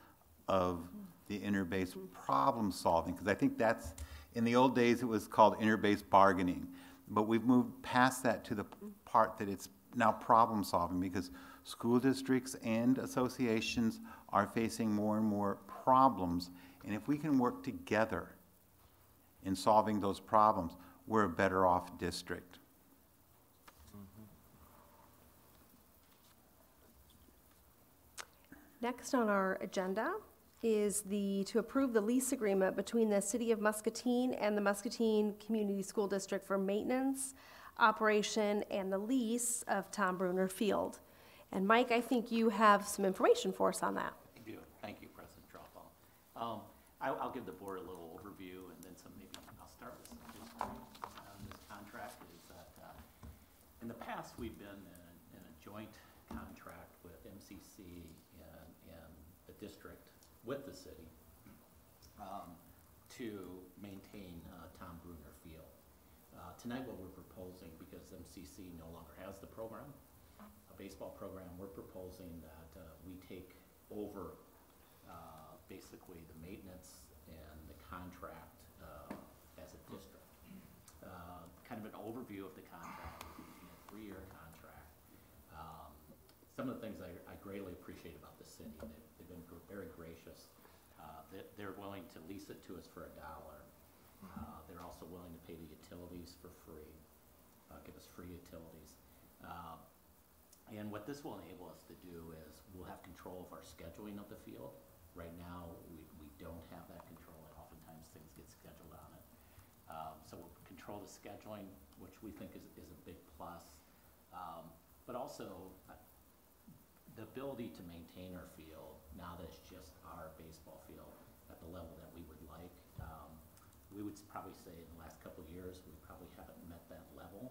S2: of the inter-base problem solving, because I think that's, in the old days, it was called inter-base bargaining, but we've moved past that to the part that it's now problem solving, because school districts and associations are facing more and more problems, and if we can work together in solving those problems, we're a better off district.
S1: Next on our agenda is to approve the lease agreement between the City of Muscatine and the Muscatine Community School District for maintenance, operation, and the lease of Tom Bruner Field. And Mike, I think you have some information for us on that.
S12: I do. Thank you, President Dropall. I'll give the board a little overview, and then maybe I'll start with some history on this contract. Is that in the past we've been in a joint contract with MCC and the district with the city to maintain Tom Bruner Field. Tonight what we're proposing, because MCC no longer has the program, a baseball program, we're proposing that we take over basically the maintenance and the contract as a district. Kind of an overview of the contract, a 3-year contract. Some of the things I greatly appreciate about the city, they've been very gracious. They're willing to lease it to us for $1. They're also willing to pay the utilities for free, give us free utilities. And what this will enable us to do is we'll have control of our scheduling of the field. Right now, we don't have that control, and oftentimes things get scheduled on it. So we'll control the scheduling, which we think is a big plus. But also, the ability to maintain our field, now that it's just our baseball field, at the level that we would like. We would probably say in the last couple of years, we probably haven't met that level,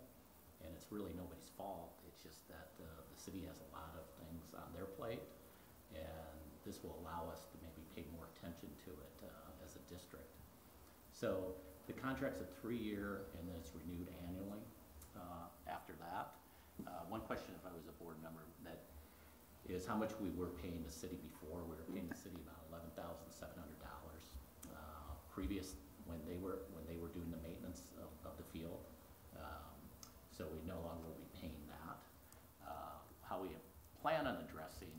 S12: and it's really nobody's fault. It's just that the city has a lot of things on their plate, and this will allow us to maybe pay more attention to it as a district. So the contract's a 3-year, and then it's renewed annually after that. One question, if I was a board member, that is how much we were paying the city before. We were paying the city about $11,700 previous when they were doing the maintenance of the field. So we no longer will be paying that. How we plan on addressing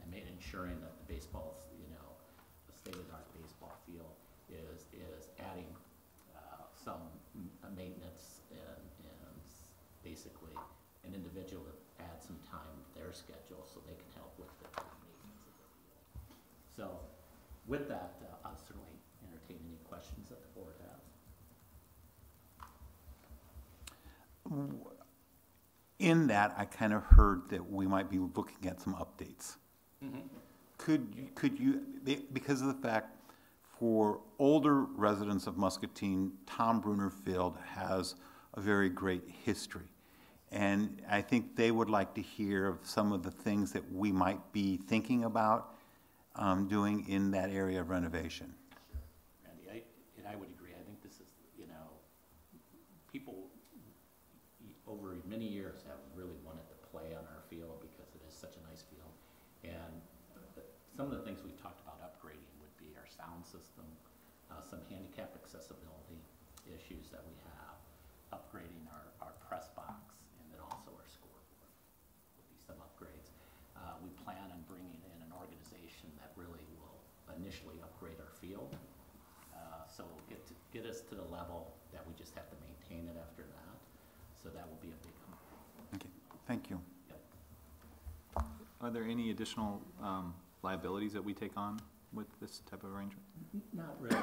S12: and ensuring that the baseball's, a state-of-the-art baseball field is adding some maintenance and basically an individual to add some time to their schedule so they can help with the maintenance of the field. So with that, I'll certainly entertain any questions that the board has.
S2: In that, I kind of heard that we might be looking at some updates. Could you, because of the fact for older residents of Muscatine, Tom Bruner Field has a very great history. And I think they would like to hear of some of the things that we might be thinking about doing in that area of renovation.
S12: Randy, I would agree. I think this is, people over many years have really wanted to play on our field because it is such a nice field. And some of the things we've talked about upgrading would be our sound system, some handicap accessibility issues that we have, upgrading our press box, and then also our scoreboard would be some upgrades. We plan on bringing in an organization that really will initially upgrade our field. So we'll get us to the level that we just have to maintain it after that. So that will be a big upgrade.
S2: Okay, thank you.
S12: Yep.
S6: Are there any additional liabilities that we take on with this type of arrangement?
S12: Not really.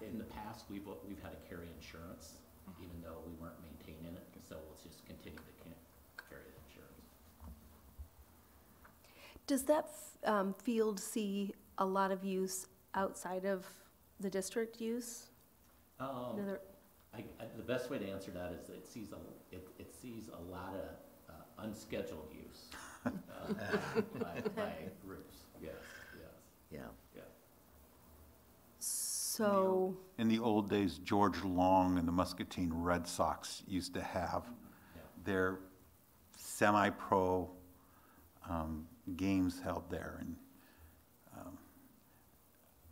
S12: In the past, we've had to carry insurance, even though we weren't maintaining it. So we'll just continue to carry the insurance.
S1: Does that field see a lot of use outside of the district use?
S12: The best way to answer that is it sees a lot of unscheduled use by groups. Yes.
S3: Yeah.
S1: So,
S2: In the old days, George Long and the Muscatine Red Sox used to have their semi-pro games held there. And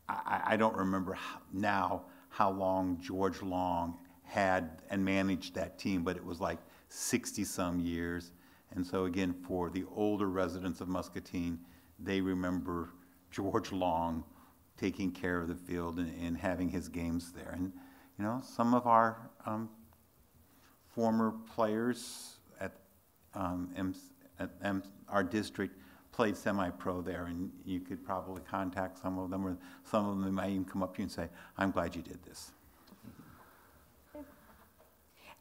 S2: I don't remember how long George Long had and managed that team, but it was like 60-some years. And so again, for the older residents of Muscatine, they remember George Long taking care of the field and having his games there. And, you know, some of our former players at our district played semi-pro there, and you could probably contact some of them, or some of them might even come up to you and say, I'm glad you did this.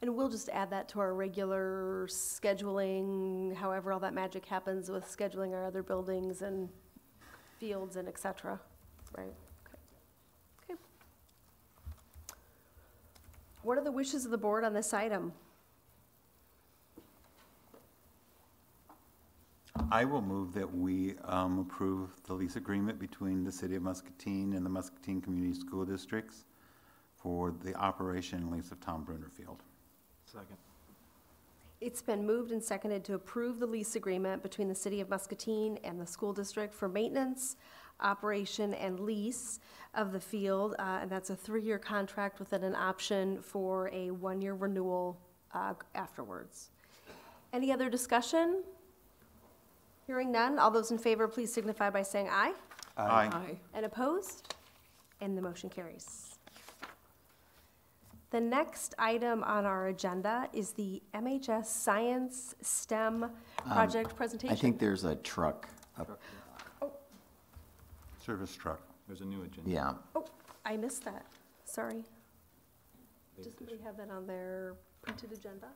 S1: And we'll just add that to our regular scheduling, however all that magic happens with scheduling our other buildings and fields and et cetera, right? Okay. What are the wishes of the board on this item?
S2: I will move that we approve the lease agreement between the City of Muscatine and the Muscatine Community School Districts for the operation and lease of Tom Bruner Field.
S6: Second.
S1: It's been moved and seconded to approve the lease agreement between the City of Muscatine and the school district for maintenance, operation, and lease of the field, and that's a 3-year contract with an option for a 1-year renewal afterwards. Any other discussion? Hearing none, all those in favor, please signify by saying aye.
S2: Aye.
S10: Aye.
S1: And opposed? And the motion carries. The next item on our agenda is the MHS Science STEM project presentation.
S3: I think there's a truck up.
S2: Service truck.
S6: There's a new agenda.
S3: Yeah.
S1: Oh, I missed that. Sorry. Does somebody have that on their printed agenda?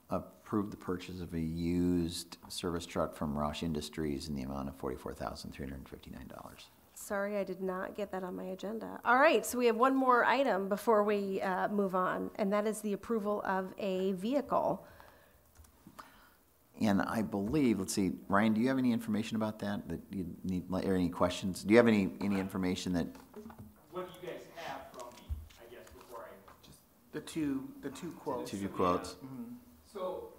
S3: Approve the purchase of a used service truck from Roush Industries in the amount of $44,359.
S1: Sorry, I did not get that on my agenda. All right, so we have one more item before we move on, and that is the approval of a vehicle.
S3: And I believe, let's see, Ryan, do you have any information about that you need, or any questions? Do you have any information that?
S13: What do you guys have from me, I guess, before I?
S11: Just the two quotes.
S3: Two quotes.
S11: Mhm.
S13: So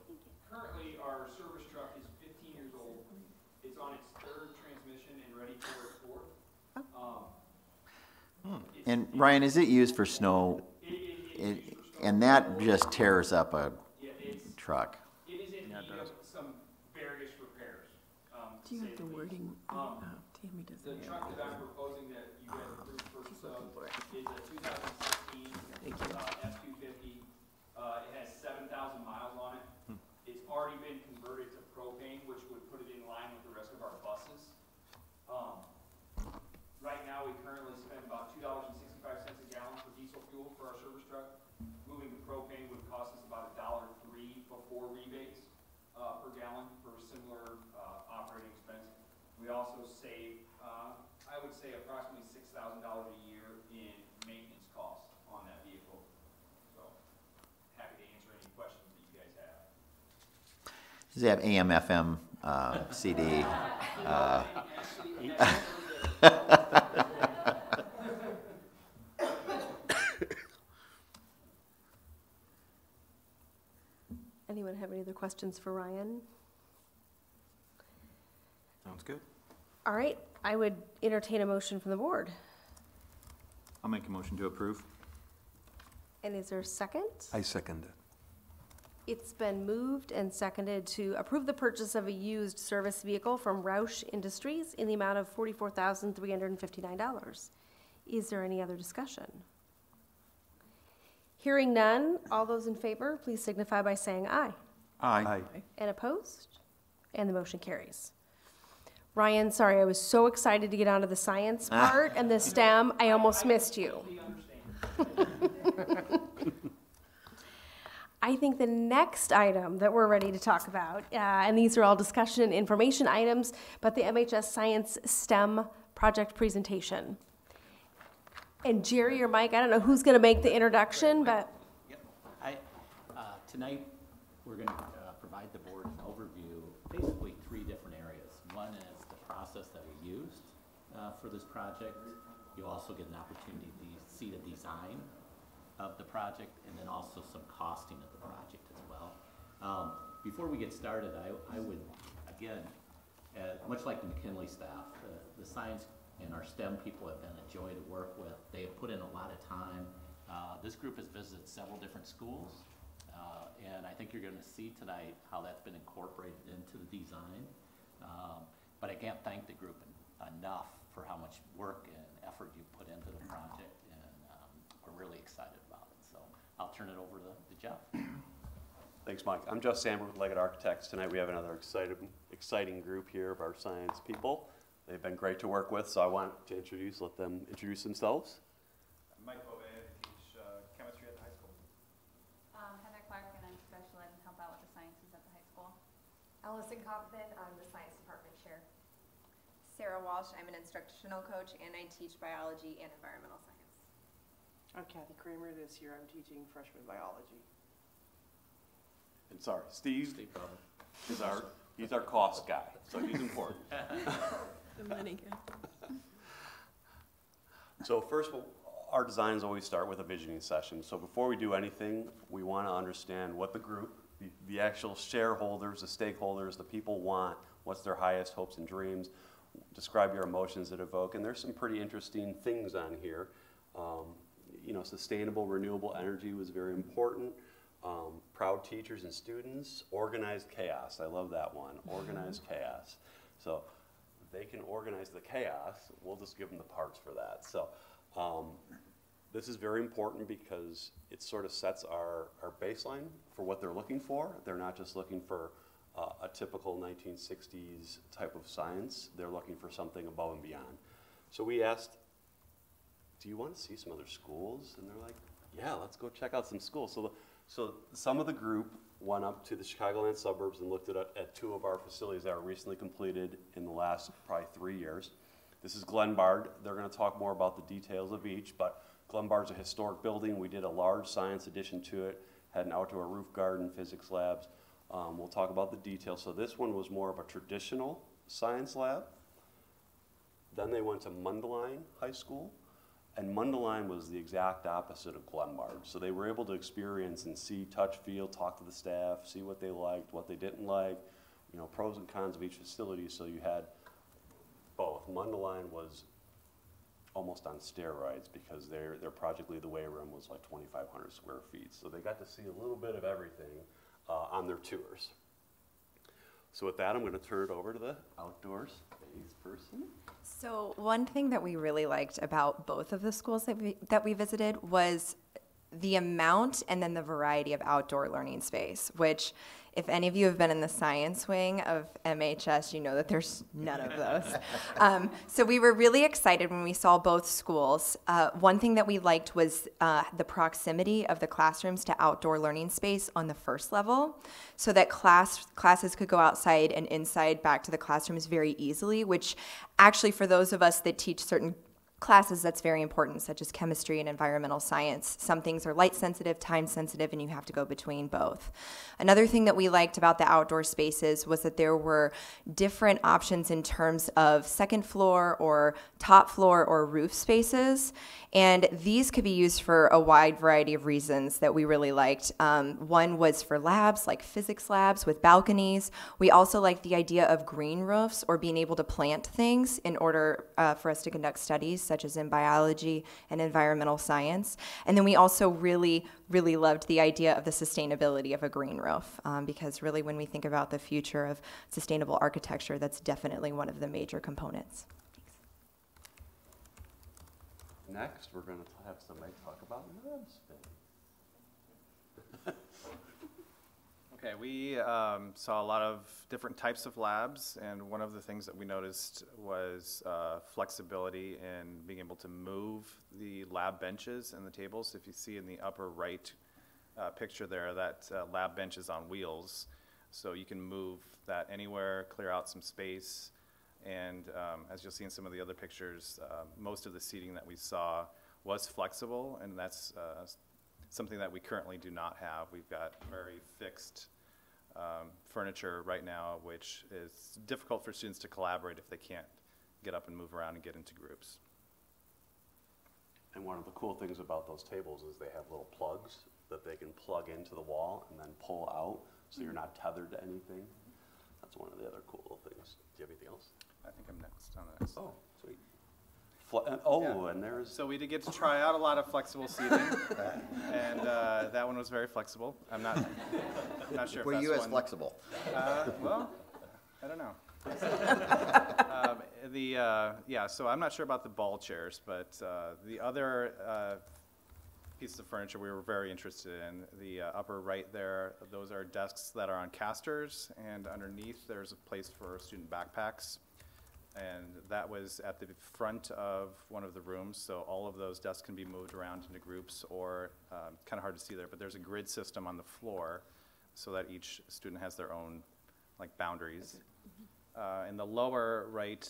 S13: currently, our service truck is 15 years old. It's on its 3rd transmission and ready for its 4th.
S3: And Ryan, is it used for snow? And that just tears up a truck.
S13: It is in need of some various repairs.
S10: Do you have the wording? Tammy
S13: The
S10: doesn't have.
S13: truck that I'm proposing that you guys approve purchase of is a 2016 F-250. It has 7,000 miles on it. It's already been converted to propane, which would put it in line with the rest of our buses. Right now, we currently spend about $2.65 a gallon for diesel fuel for our service truck. Moving to propane would cost us about $1.03 before rebates per gallon for similar operating expense. We also save, I would say, approximately $6,000 a year in maintenance costs on that vehicle. So, happy to answer any questions that you guys have.
S3: Does it have AM, FM, CD?
S1: Anyone have any other questions for Ryan?
S6: Sounds good.
S1: All right, I would entertain a motion from the board.
S6: I'll make a motion to approve.
S1: And is there a second?
S7: I second it.
S1: It's been moved and seconded to approve the purchase of a used service vehicle from Roush Industries in the amount of $44,359. Is there any other discussion? Hearing none, all those in favor, please signify by saying aye.
S2: Aye.
S1: And opposed? And the motion carries. Ryan, sorry, I was so excited to get onto the science part and the STEM, I almost missed you. I think the next item that we're ready to talk about, and these are all discussion and information items, but the MHS Science STEM project presentation. And Jerry or Mike, I don't know who's going to make the introduction, but.
S12: Yep. Tonight, we're going to provide the board an overview, basically 3 different areas. One is the process that we used for this project. You'll also get an opportunity to see the design of the project and then also some costing of the project as well. Before we get started, I would, again, much like the McKinley staff, the science and our STEM people have been a joy to work with. They have put in a lot of time. This group has visited several different schools, and I think you're going to see tonight how that's been incorporated into the design. But I can't thank the group enough for how much work and effort you put into the project, and we're really excited about it. So I'll turn it over to Jeff.
S14: Thanks, Mike. I'm Jeff Sandberg with Leggett Architects. Tonight we have another exciting group here of our science people. They've been great to work with, so I want to let them introduce themselves.
S13: Mike Bove, I teach chemistry at the high school.
S4: Heather Clark, and I'm special ed and help out with the sciences at the high school.
S15: Allison Kaufman, I'm the science department chair.
S16: Sarah Walsh, I'm an instructional coach and I teach biology and environmental science.
S10: I'm Kathy Kramer. This year I'm teaching freshman biology.
S14: And sorry, Steve is he's our cost guy, so he's important.
S10: The money guy.
S14: So first, our designs always start with a visioning session. So before we do anything, we want to understand what the group, the actual shareholders, the stakeholders, the people want, what's their highest hopes and dreams, describe your emotions that evoke, and there's some pretty interesting things on here. You know, sustainable, renewable energy was very important. Proud teachers and students, organized chaos. I love that one, organized chaos. So they can organize the chaos, we'll just give them the parts for that. So this is very important because it sort of sets our baseline for what they're looking for. They're not just looking for a typical 1960s type of science. They're looking for something above and beyond. So we asked, do you want to see some other schools? And they're like, yeah, let's go check out some schools. So some of the group went up to the Chicagoland suburbs and looked at two of our facilities that were recently completed in the last probably 3 years. This is Glenbard. They're going to talk more about the details of each, but Glenbard's a historic building. We did a large science addition to it, had an outdoor roof garden, physics labs. We'll talk about the details. So this one was more of a traditional science lab. Then they went to Mundelein High School. And Mundelein was the exact opposite of Glenbard. So they were able to experience and see, touch, feel, talk to the staff, see what they liked, what they didn't like, you know, pros and cons of each facility. So you had both. Mundelein was almost on steroids because their Project Lead the Way room was like 2,500 square feet. So they got to see a little bit of everything on their tours. So with that, I'm going to turn it over to the outdoor space person.
S16: So one thing that we really liked about both of the schools that we visited was the amount and then the variety of outdoor learning space, which if any of you have been in the science wing of MHS, you know that there's none of those. So we were really excited when we saw both schools. One thing that we liked was the proximity of the classrooms to outdoor learning space on the first level, so that classes could go outside and inside back to the classrooms very easily, which actually for those of us that teach certain classes that's very important, such as chemistry and environmental science. Some things are light sensitive, time sensitive, and you have to go between both. Another thing that we liked about the outdoor spaces was that there were different options in terms of second floor or top floor or roof spaces, and these could be used for a wide variety of reasons that we really liked. One was for labs, like physics labs with balconies. We also liked the idea of green roofs or being able to plant things in order for us to conduct studies, such as in biology and environmental science. And then we also really, really loved the idea of the sustainability of a green roof, because really when we think about the future of sustainable architecture, that's definitely one of the major components.
S14: Next, we're going to have somebody talk about lab space.
S13: Okay, we saw a lot of different types of labs, and one of the things that we noticed was flexibility in being able to move the lab benches and the tables. If you see in the upper right picture there, that lab bench is on wheels, so you can move that anywhere, clear out some space, and as you'll see in some of the other pictures, most of the seating that we saw was flexible, and that's something that we currently do not have. We've got very fixed furniture right now, which is difficult for students to collaborate if they can't get up and move around and get into groups.
S14: And one of the cool things about those tables is they have little plugs that they can plug into the wall and then pull out. so you're not tethered to anything. That's one of the other cool little things. Do you have anything else?
S17: I think I'm next on this.
S14: Oh, sweet. And there's...
S17: So we did get to try out a lot of flexible seating, and that one was very flexible. I'm not sure if
S3: Were
S17: that's
S3: you as
S17: one.
S3: flexible?
S17: Well, I don't know. So I'm not sure about the ball chairs, but the other pieces of furniture we were very interested in. The upper right there, those are desks that are on casters, and underneath there's a place for student backpacks. And that was at the front of one of the rooms, so all of those desks can be moved around into groups, or kind of hard to see there, but there's a grid system on the floor so that each student has their own like boundaries. In the lower right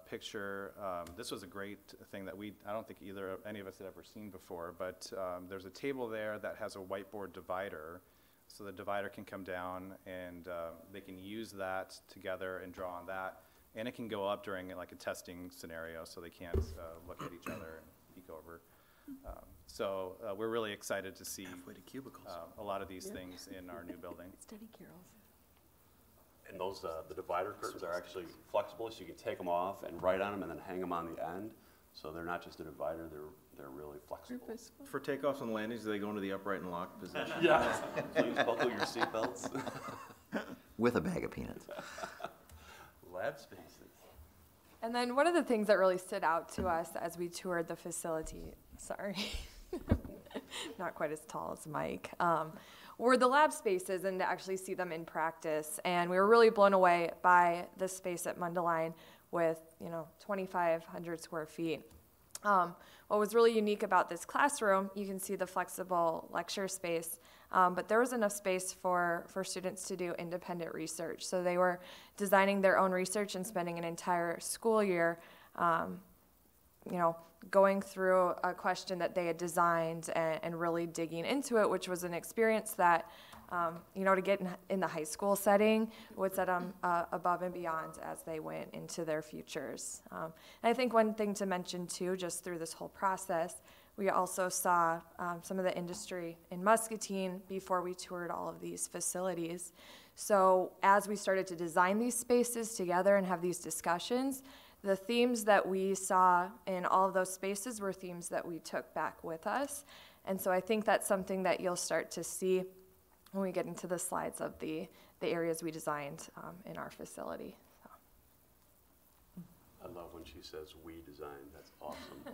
S17: picture, this was a great thing that I don't think any of us had ever seen before, but there's a table there that has a whiteboard divider, so the divider can come down and they can use that together and draw on that. And it can go up during like a testing scenario, so they can't look at each other and peek over. So we're really excited to see a lot of these things in our new building.
S1: Study Carol's.
S14: And those, the divider curtains are actually flexible, so you can take them off and write on them and then hang them on the end. So they're not just a divider, they're really flexible.
S18: For takeoffs and landings, do they go into the upright and locked position?
S14: Yeah. Please buckle your seatbelts.
S3: With a bag of peanuts.
S14: Lab spaces.
S19: And then one of the things that really stood out to us as we toured the facility, sorry, not quite as tall as Mike, were the lab spaces and to actually see them in practice. And we were really blown away by the space at Mundelein with, 2,500 square feet. What was really unique about this classroom, you can see the flexible lecture space, but there was enough space for students to do independent research. So they were designing their own research and spending an entire school year, going through a question that they had designed and really digging into it, which was an experience that, to get in the high school setting would set them above and beyond as they went into their futures. And I think one thing to mention too, just through this whole process, we also saw some of the industry in Muscatine before we toured all of these facilities. So as we started to design these spaces together and have these discussions, the themes that we saw in all of those spaces were themes that we took back with us. And so I think that's something that you'll start to see when we get into the slides of the areas we designed in our facility. So.
S14: I love when she says we designed. That's awesome.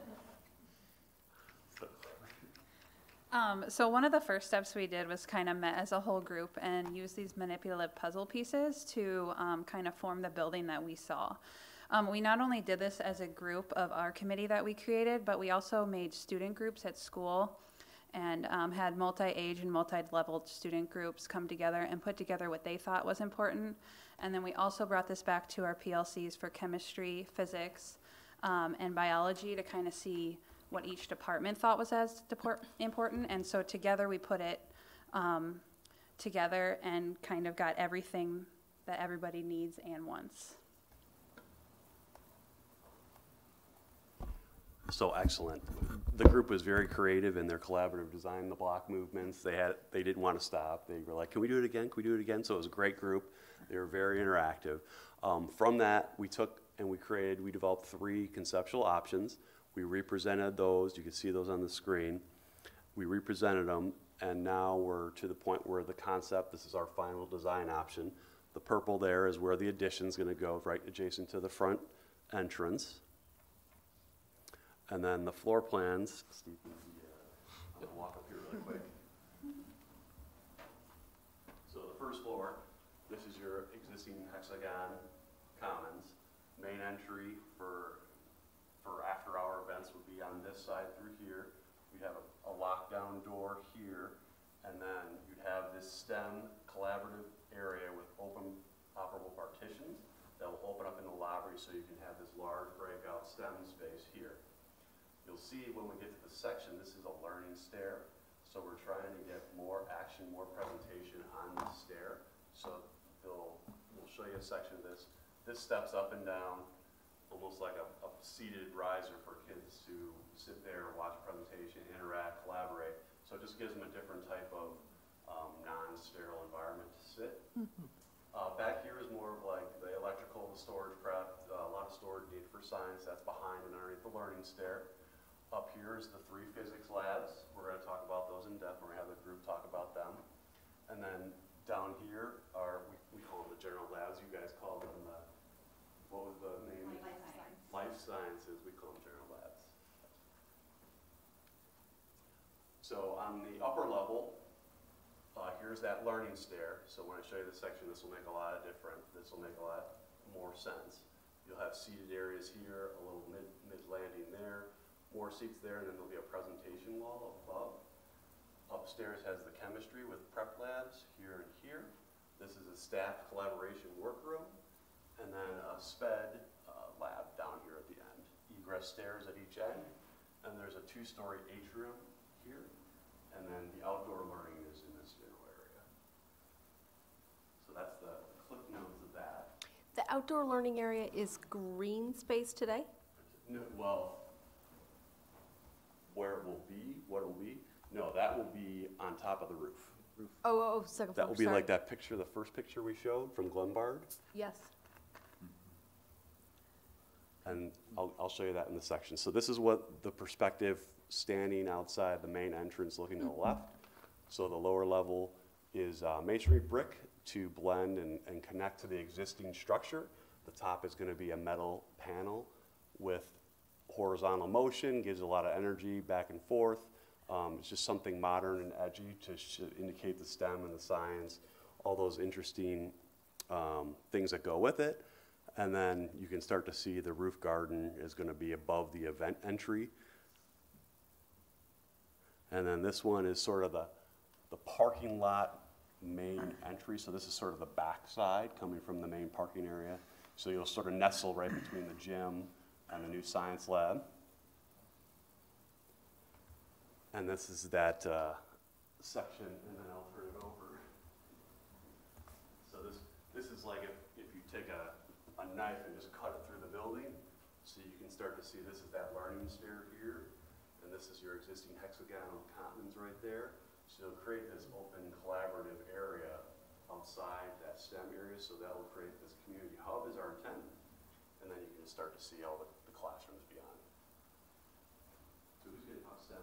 S4: So one of the first steps we did was kind of met as a whole group and use these manipulative puzzle pieces to kind of form the building that we saw. We not only did this as a group of our committee that we created, but we also made student groups at school and had multi-age and multi-level student groups come together and put together what they thought was important. And then we also brought this back to our PLCs for chemistry, physics, and biology to kind of see what each department thought was as important. And so together we put it together and kind of got everything that everybody needs and wants.
S14: So excellent. The group was very creative in their collaborative design, the block movements. They didn't want to stop. They were like, can we do it again? Can we do it again? So it was a great group. They were very interactive. From that, we developed 3 conceptual options. We represented those. You can see those on the screen. We represented them, and now we're to the point where the concept, this is our final design option. The purple there is where the addition's going to go, right adjacent to the front entrance. And then the floor plans, Steve, I'll walk up here really quick. So the first floor, this is your existing hexagon commons. Main entry for after-hour events would be on this side through here. We'd have a lockdown door here, and then you'd have this STEM collaborative area with open operable partitions that will open up in the lobby so you can have this large breakout STEM space here. You'll see when we get to the section, this is a learning stair. So we're trying to get more action, more presentation on the stair. So we'll show you a section of this. This steps up and down, almost like a seated riser for kids to sit there, watch a presentation, interact, collaborate. So it just gives them a different type of non-sterile environment Back here is more of like the electrical, the storage prep, a lot of storage needed for science. That's behind and underneath the learning stair. Up here is the 3 physics labs. We're going to talk about those in depth. We're going to have the group talk about them. And then down here are, we call them the general labs. You guys call them the, what was the name? Life sciences. We call them general labs. So on the upper level, here's that learning stair. So when I show you this section, this will make a lot more sense. You'll have seated areas here, a little mid landing there, more seats there, and then there'll be a presentation wall up above. Upstairs has the chemistry with prep labs here and here. This is a staff collaboration workroom, and then a SPED lab down here at the end. Egress stairs at each end, and there's a 2-story atrium here, and then the outdoor learning is in this general area. So that's the clip notes of that.
S1: The outdoor learning area is green space today?
S14: No, well, where it will be, what it will be, no, that will be on top of the roof.
S1: Second floor,
S14: That will be
S1: sorry.
S14: like that picture, the first picture we showed from Glenbard.
S1: Yes.
S14: And I'll show you that in the section. So this is what the perspective standing outside the main entrance looking to the left. So the lower level is masonry brick to blend and connect to the existing structure. The top is going to be a metal panel with horizontal motion, gives a lot of energy back and forth. It's just something modern and edgy to indicate the STEM and the science, all those interesting things that go with it. And then you can start to see the roof garden is going to be above the event entry. And then this one is sort of the parking lot main entry. So this is sort of the back side coming from the main parking area. So you'll sort of nestle right between the gym and the new science lab. And this is that section, and then I'll turn it over. So this is like if you take a knife and just cut it through the building, so you can start to see this is that learning stair here, and this is your existing hexagonal commons right there. So you'll create this open collaborative area outside that STEM area, so that will create this community hub is our intent, and then you can start to see all the classrooms beyond. So who's getting hot STEM?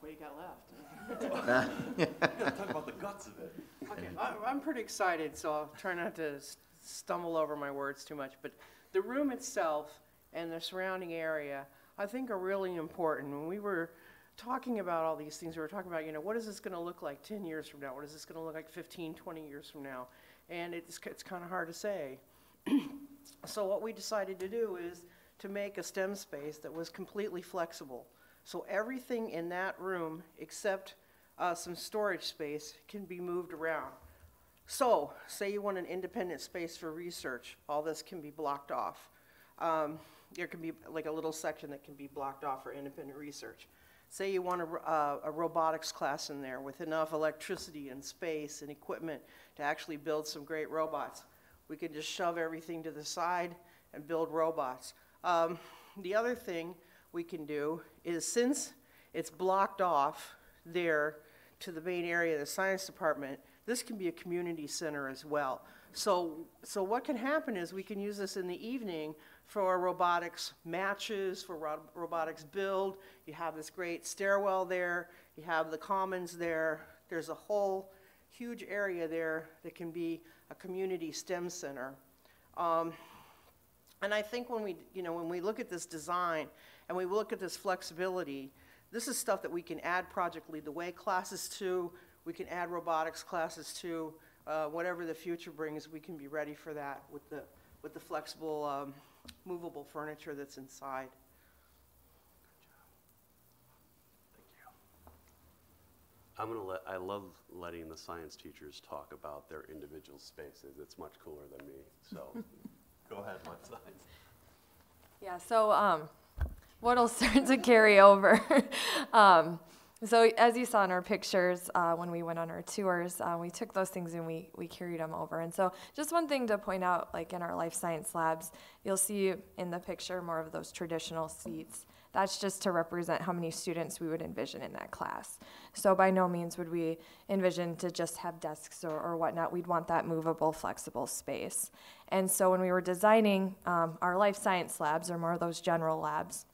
S10: What do you got left?
S14: Talk about the guts of it.
S10: Okay, I'm pretty excited, so I'll try not to stumble over my words too much. But the room itself and the surrounding area, I think, are really important. When we were talking about all these things, we were talking about, what is this going to look like 10 years from now? What is this going to look like 15, 20 years from now? And it's kind of hard to say. So what we decided to do is to make a STEM space that was completely flexible. So everything in that room, except some storage space, can be moved around. So, say you want an independent space for research, all this can be blocked off. There can be like a little section that can be blocked off for independent research. Say you want a robotics class in there with enough electricity and space and equipment to actually build some great robots. We can just shove everything to the side and build robots. The other thing we can do is, since it's blocked off there to the main area of the science department, this can be a community center as well. So what can happen is we can use this in the evening for robotics matches, for robotics build. You have this great stairwell there. You have the commons there. There's a whole huge area there that can be a community STEM center. And I think when we look at this design and we look at this flexibility, this is stuff that we can add Project Lead the Way classes to. We can add robotics classes to. Whatever the future brings, we can be ready for that with the flexible, movable furniture that's inside.
S14: I love letting the science teachers talk about their individual spaces. It's much cooler than me. So go ahead, Life Science.
S19: Yeah, so what'll start to carry over. So as you saw in our pictures, when we went on our tours, we took those things and we carried them over. And so just one thing to point out, like in our life science labs, you'll see in the picture more of those traditional seats that's just to represent how many students we would envision in that class. So by no means would we envision to just have desks or whatnot. We'd want that movable, flexible space. And so when we were designing our life science labs, or more of those general labs,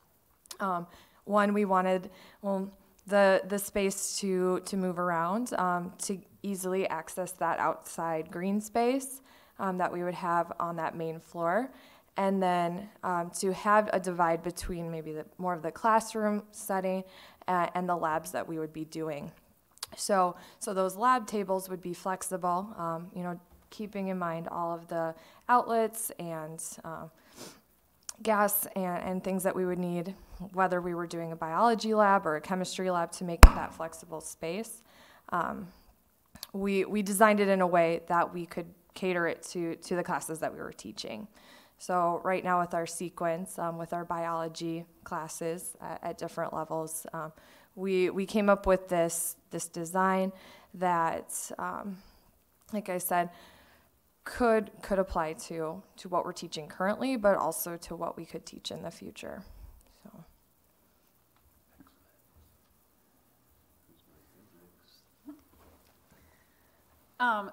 S19: one, we wanted the space to move around, to easily access that outside green space that we would have on that main floor. And then to have a divide between maybe more of the classroom setting and the labs that we would be doing. So those lab tables would be flexible, keeping in mind all of the outlets and gas and things that we would need, whether we were doing a biology lab or a chemistry lab, to make that flexible space. We designed it in a way that we could cater it to the classes that we were teaching. So right now with our sequence, with our biology classes at different levels, we came up with this design that, like I said, could apply to what we're teaching currently, but also to what we could teach in the future.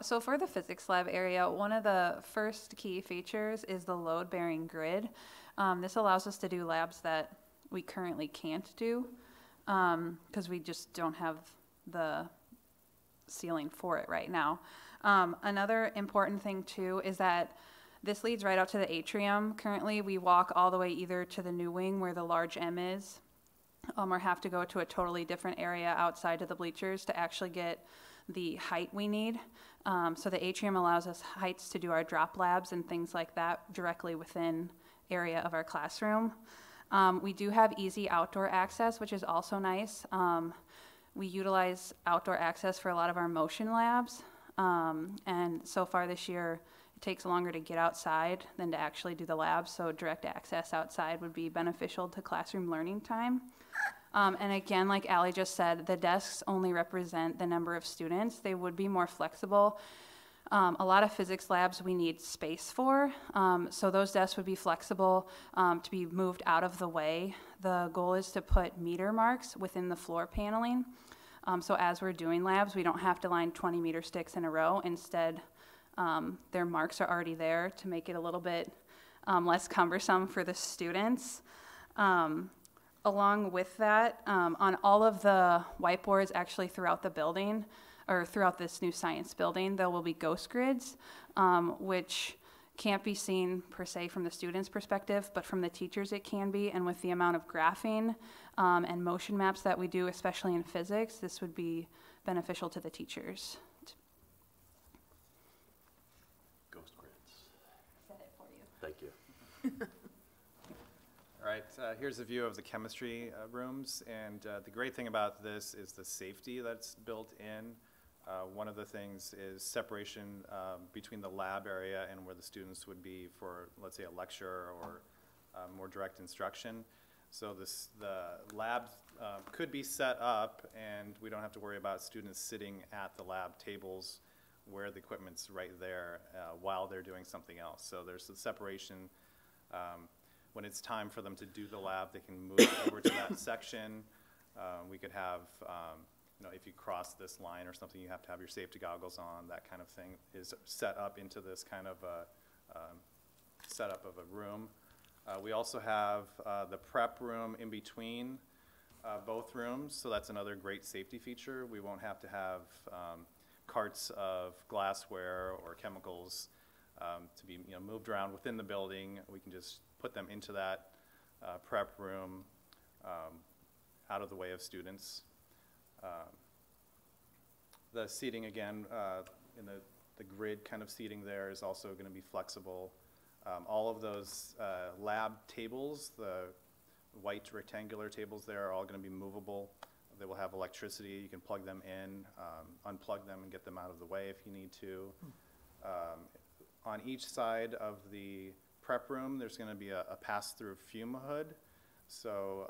S4: So for the physics lab area, one of the first key features is the load-bearing grid. This allows us to do labs that we currently can't do because we just don't have the ceiling for it right now. Another important thing too is that this leads right out to the atrium. Currently we walk all the way either to the new wing where the large M is, or have to go to a totally different area outside of the bleachers to actually get the height we need. So the atrium allows us heights to do our drop labs and things like that directly within area of our classroom. We do have easy outdoor access, which is also nice. We utilize outdoor access for a lot of our motion labs. And so far this year, it takes longer to get outside than to actually do the labs. So direct access outside would be beneficial to classroom learning time. And again, like Allie just said, the desks only represent the number of students. They would be more flexible. A lot of physics labs we need space for, so those desks would be flexible to be moved out of the way. The goal is to put meter marks within the floor paneling. So as we're doing labs, we don't have to line 20 meter sticks in a row. Instead, their marks are already there to make it a little bit less cumbersome for the students. Along with that, on all of the whiteboards actually throughout the building, or throughout this new science building, there will be ghost grids, which can't be seen per se from the students' perspective, but from the teachers it can be, and with the amount of graphing and motion maps that we do, especially in physics, this would be beneficial to the teachers.
S14: Ghost grids.
S4: Said it for you.
S14: Thank you.
S17: All right, here's a view of the chemistry rooms, and the great thing about this is the safety that's built in. One of the things is separation between the lab area and where the students would be for, let's say, a lecture or more direct instruction. So the lab could be set up, and we don't have to worry about students sitting at the lab tables where the equipment's right there while they're doing something else. So there's the separation. When it's time for them to do the lab, they can move over to that section. We could have, if you cross this line or something, you have to have your safety goggles on. That kind of thing is set up into this kind of a setup of a room. We also have the prep room in between both rooms, so that's another great safety feature. We won't have to have carts of glassware or chemicals to be moved around within the building. We can just put them into that prep room out of the way of students. The seating, again, in the grid kind of seating there is also going to be flexible. All of those lab tables, the white rectangular tables there, are all going to be movable. They will have electricity. You can plug them in, unplug them, and get them out of the way if you need to. On each side of the prep room, there's going to be a pass-through fume hood. So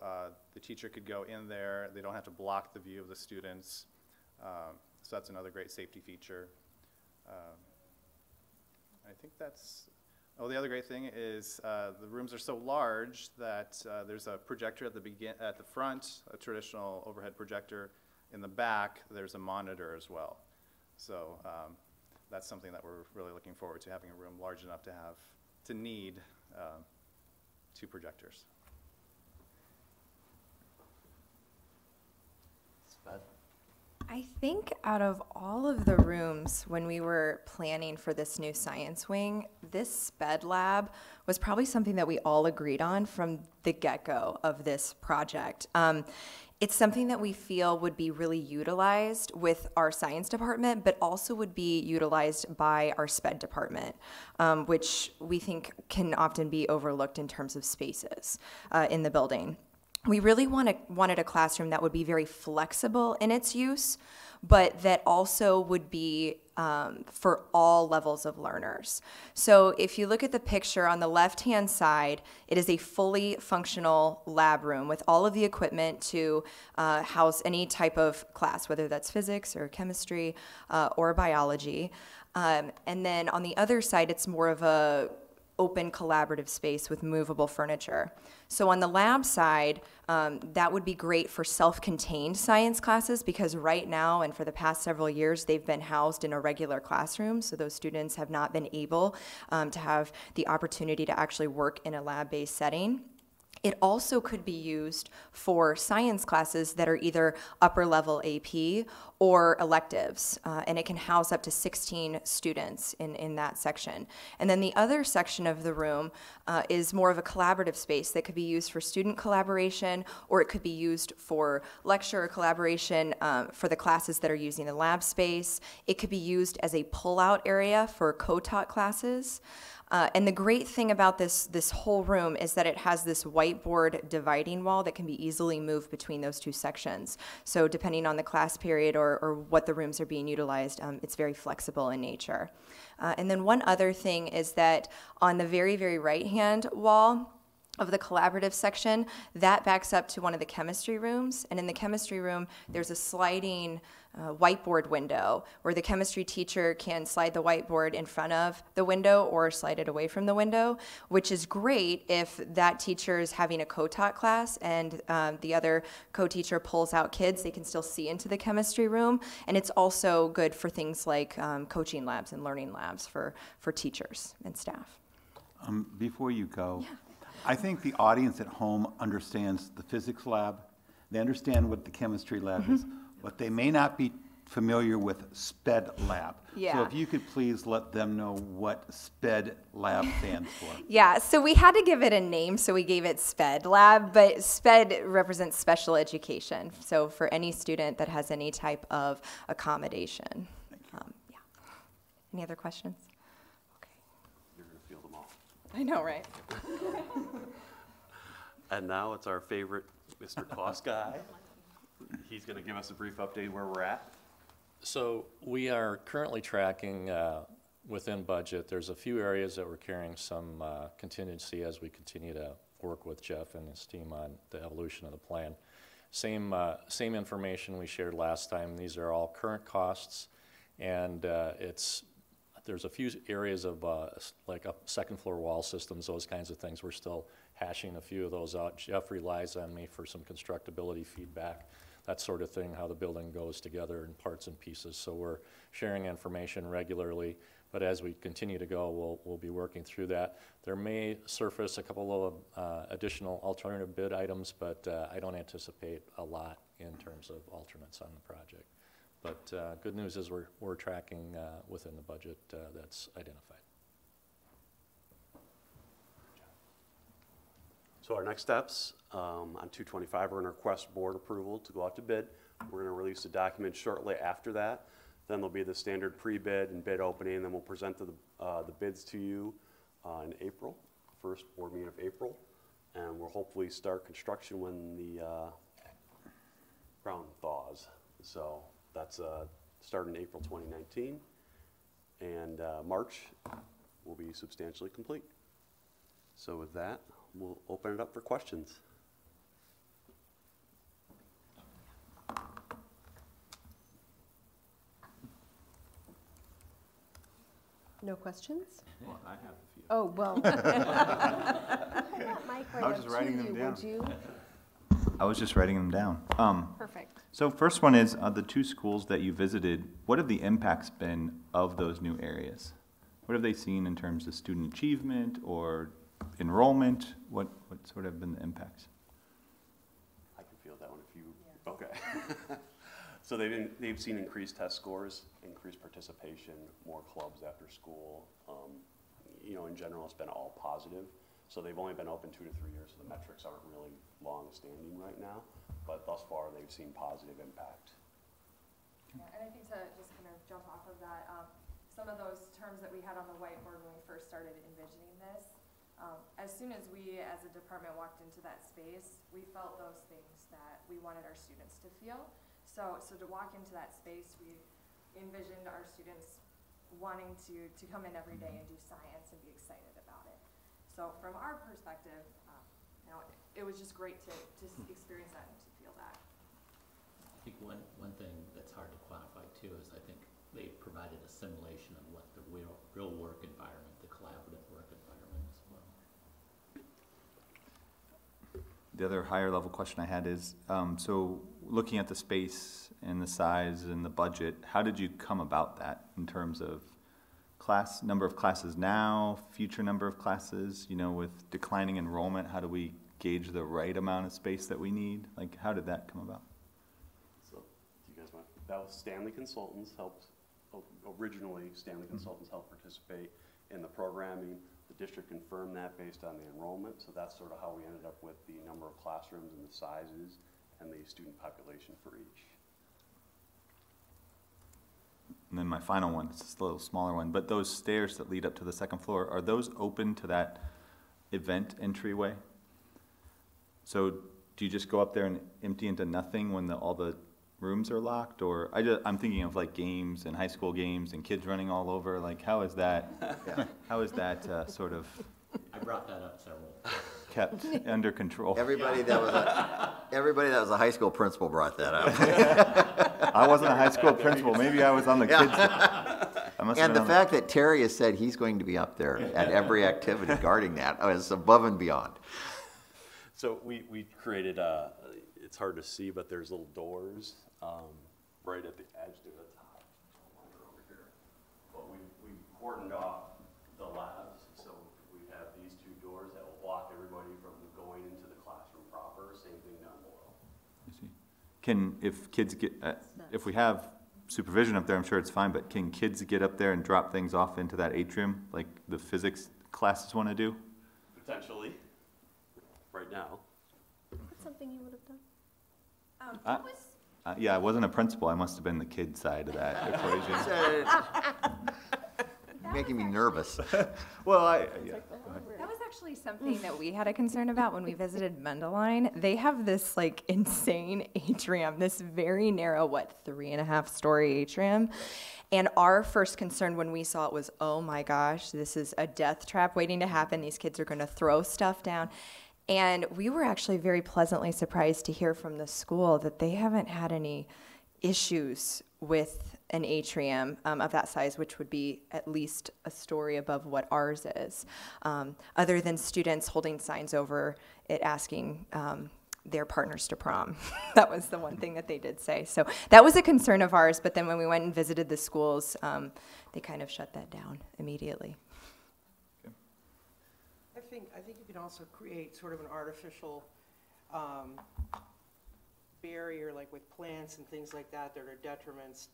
S17: the teacher could go in there. They don't have to block the view of the students. So that's another great safety feature. I think that's Oh, the other great thing is the rooms are so large that there's a projector at the front, a traditional overhead projector. In the back, there's a monitor as well. So that's something that we're really looking forward to, having a room large enough to need 2 projectors.
S16: I think out of all of the rooms when we were planning for this new science wing, this SPED lab was probably something that we all agreed on from the get-go of this project. It's something that we feel would be really utilized with our science department, but also would be utilized by our SPED department, which we think can often be overlooked in terms of spaces in the building. We really wanted a classroom that would be very flexible in its use, but that also would be for all levels of learners. So if you look at the picture on the left-hand side, it is a fully functional lab room with all of the equipment to house any type of class, whether that's physics or chemistry or biology. And then on the other side, it's more of a open collaborative space with movable furniture. So on the lab side, that would be great for self-contained science classes, because right now and for the past several years, they've been housed in a regular classroom, so those students have not been able to have the opportunity to actually work in a lab-based setting. It also could be used for science classes that are either upper level AP or electives, and it can house up to 16 students in that section. And then the other section of the room is more of a collaborative space that could be used for student collaboration, or it could be used for lecture collaboration for the classes that are using the lab space. It could be used as a pull-out area for co-taught classes. And the great thing about this whole room is that it has this whiteboard dividing wall that can be easily moved between those 2 sections. So depending on the class period or what the rooms are being utilized, it's very flexible in nature. And then one other thing is that on the very, very right-hand wall of the collaborative section, that backs up to one of the chemistry rooms. And in the chemistry room, there's a sliding whiteboard window where the chemistry teacher can slide the whiteboard in front of the window or slide it away from the window, which is great if that teacher is having a co-taught class and the other co-teacher pulls out kids, they can still see into the chemistry room. And it's also good for things like coaching labs and learning labs for teachers and staff.
S2: Before you go, I think the audience at home understands the physics lab. They understand what the chemistry lab is. But they may not be familiar with SPED lab.
S16: Yeah.
S2: So if you could please let them know what SPED lab stands for.
S16: Yeah, so we had to give it a name, so we gave it SPED lab, but SPED represents special education. So for any student that has any type of accommodation. Yeah. Any other questions? Okay.
S14: You're going to feel them all.
S16: I know, right?
S14: And now it's our favorite Mr. Cost guy. He's going to give us a brief update where we're at.
S20: So we are currently tracking within budget. There's a few areas that we're carrying some contingency as we continue to work with Jeff and his team on the evolution of the plan. Same information we shared last time. These are all current costs, and there's a few areas of like second floor wall systems, those kinds of things. We're still hashing a few of those out. Jeff relies on me for some constructability feedback, that sort of thing, how the building goes together in parts and pieces. So we're sharing information regularly, but as we continue to go, we'll be working through that. There may surface a couple of additional alternative bid items, but I don't anticipate a lot in terms of alternates on the project. But good news is we're tracking within the budget that's identified.
S14: So our next steps on 225, we're going to request board approval to go out to bid. We're going to release a document shortly after that. Then there'll be the standard pre-bid and bid opening, and then we'll present the bids to you in April, first board meeting of April. And we'll hopefully start construction when the ground thaws. So that's starting April 2019. And March will be substantially complete. So with that, we'll open it up for questions.
S1: No questions?
S6: Well, I have a few.
S1: Oh, well. Mike, right
S6: I was
S1: up
S6: just
S1: to
S6: writing them
S1: you,
S6: down.
S1: would you?
S6: I was just writing them down.
S1: Perfect.
S6: So first one is, the two schools that you visited, what have the impacts been of those new areas? What have they seen in terms of student achievement or enrollment? What sort of have been the impacts?
S14: I can feel that one if you, okay. So they've seen increased test scores, increased participation, more clubs after school. You know, in general, it's been all positive. So they've only been open 2 to 3 years, so the metrics aren't really long-standing right now. But thus far, they've seen positive impact.
S19: Yeah, and I think to just kind of jump off of that, some of those terms that we had on the whiteboard when we first started envisioning this, as soon as we as a department walked into that space, we felt those things that we wanted our students to feel. So to walk into that space, we envisioned our students wanting to come in every day and do science and be excited about it. So from our perspective, you know, it was just great to experience that and to feel that.
S12: I think one thing that's hard to quantify too is I think they provided a simulation of what the real work environment, the collaborative work environment as well.
S6: The other higher level question I had is, so looking at the space and the size and the budget, how did you come about that in terms of number of classes now, future number of classes, you know, with declining enrollment, how do we gauge the right amount of space that we need? Like, how did that come about?
S14: So, do you guys want, that was Stanley Consultants helped, originally Stanley Consultants helped participate in the programming. The district confirmed that based on the enrollment, so that's sort of how we ended up with the number of classrooms and the sizes and the student population for each.
S6: And then my final one, it's just a little smaller one, but those stairs that lead up to the second floor, are those open to that event entryway? So do you just go up there and empty into nothing when all the rooms are locked? Or I'm thinking of like games and high school games and kids running all over. Like, how is that, how is that sort of
S12: I brought that up several times.
S6: kept under control?
S3: Everybody that was a high school principal brought that up.
S6: I wasn't a high school principal. Maybe I was on the kids.
S3: And the fact that Terry has said he's going to be up there at every activity guarding that is above and beyond.
S14: So we created, it's hard to see, but there's little doors right at the edge to the top. Over here. But we cordoned off the labs, so we have these 2 doors that will block everybody from going into the classroom proper. Same thing down below.
S6: I see. If kids get, if we have supervision up there, I'm sure it's fine, but can kids get up there and drop things off into that atrium like the physics classes want to do?
S14: Potentially, right now.
S1: That's something you would have done.
S6: Yeah, I wasn't a principal. I must have been the kid side of that equation.
S3: Making me nervous.
S6: Well, yeah.
S16: That was actually something that we had a concern about when we visited Mendeline. They have this like insane atrium, this very narrow, 3.5-story atrium. And our first concern when we saw it was, oh my gosh, this is a death trap waiting to happen. These kids are going to throw stuff down. And we were actually very pleasantly surprised to hear from the school that they haven't had any issues with an atrium of that size, which would be at least a story above what ours is, other than students holding signs over it asking their partners to prom. That was the one thing that they did say. So that was a concern of ours, but then when we went and visited the schools, they kind of shut that down immediately.
S10: I think you can also create sort of an artificial barrier, like with plants and things like that, that are detriments,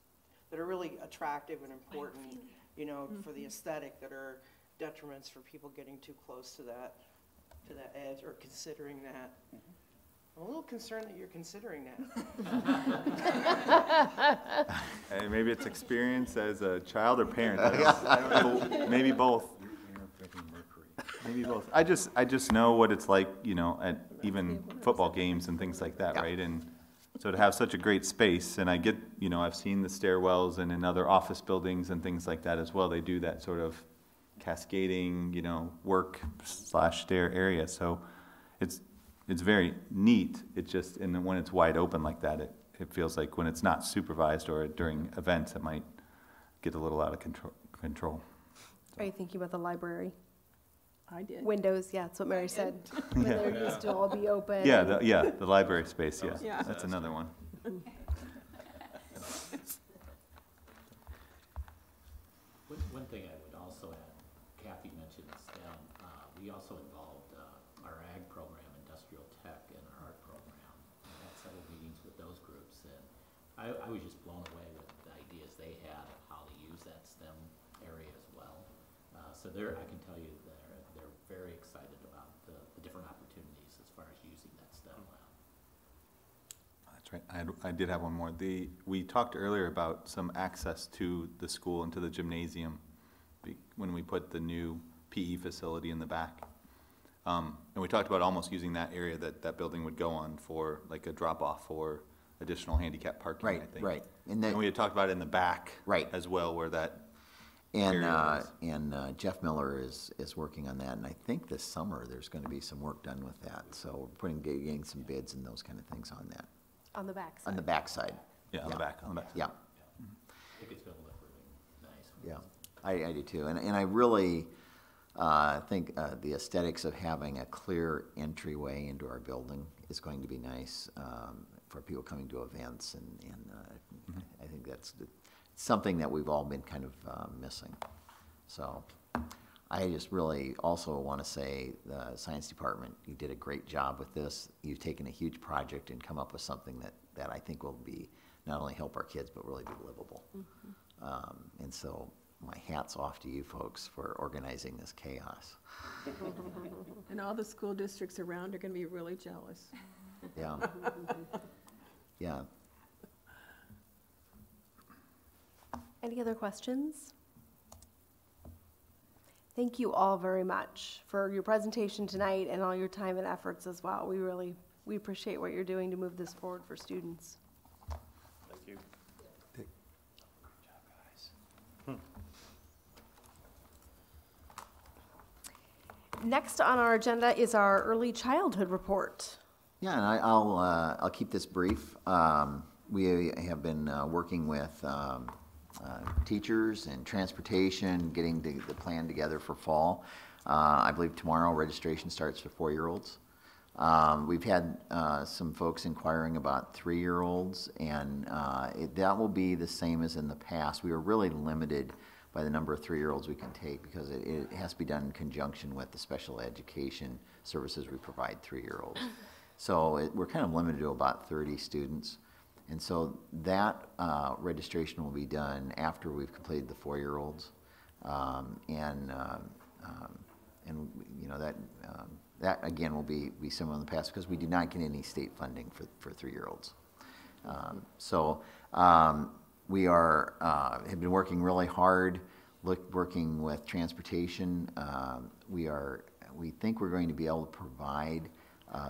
S10: that are really attractive and important, you know, for the aesthetic, that are detriments for people getting too close to that edge or considering that. I'm a little concerned that you're considering that.
S6: Hey, maybe it's experience as a child or parent. I don't know. Maybe both. Maybe both. I just know what it's like, you know, at even football games and things like that, right? And so to have such a great space, and I get, you know, I've seen the stairwells and in other office buildings and things like that as well. They do that sort of cascading, you know, work/stair area. So it's very neat. It just, and when it's wide open like that, it feels like when it's not supervised or during events, it might get a little out of control.
S1: Are you thinking about the library?
S21: I did.
S1: Windows, yeah, that's what Mary said. When
S6: Yeah.
S1: they're used to all be open.
S6: Yeah,
S1: and-
S6: the library space, yeah.
S21: Yeah.
S6: That's another one.
S12: One thing I would also add, Kathy mentioned STEM, we also involved our ag program, industrial tech, and our art program. We had several meetings with those groups, and I was just blown away with the ideas they had of how to use that STEM area as well. So I can tell you they're very excited about the different opportunities as far as using that STEM lab.
S6: That's right. I did have one more. We talked earlier about some access to the school and to the gymnasium when we put the new PE facility in the back. And we talked about almost using that area that building would go on for like a drop-off for additional handicap parking, I think.
S3: Right.
S6: And we had talked about it in the back
S3: Right.
S6: as well, where that
S3: And,
S6: area is.
S3: and Jeff Miller is working on that, and I think this summer there's going to be some work done with that. So we're getting some bids and those kind of things on that.
S1: On the back side.
S3: On the backside.
S6: Yeah, on the back.
S3: Yeah.
S12: I think it's going to look really nice.
S3: Yeah, I do too. And I really think the aesthetics of having a clear entryway into our building is going to be nice for people coming to events, and I think that's something that we've all been kind of missing. So I just really also want to say the science department, you did a great job with this. You've taken a huge project and come up with something that I think will be not only help our kids, but really be livable. And so my hat's off to you folks for organizing this chaos.
S21: And all the school districts around are going to be really jealous.
S3: Yeah. Yeah.
S1: Any other questions? Thank you all very much for your presentation tonight and all your time and efforts as well. We appreciate what you're doing to move this forward for students.
S14: Thank you.
S1: Next on our agenda is our early childhood report.
S3: Yeah, and I'll keep this brief. We have been working with teachers and transportation, getting the plan together for fall. I believe tomorrow registration starts for 4-year-olds. We've had some folks inquiring about 3-year-olds, and that will be the same as in the past. We are really limited by the number of 3-year-olds we can take because it has to be done in conjunction with the special education services we provide 3-year-olds. So we're kind of limited to about 30 students. And so that registration will be done after we've completed the 4-year-olds. And you know, that again will be similar in the past because we did not get any state funding for 3-year-olds. We have been working really hard, working with transportation. We think we're going to be able to provide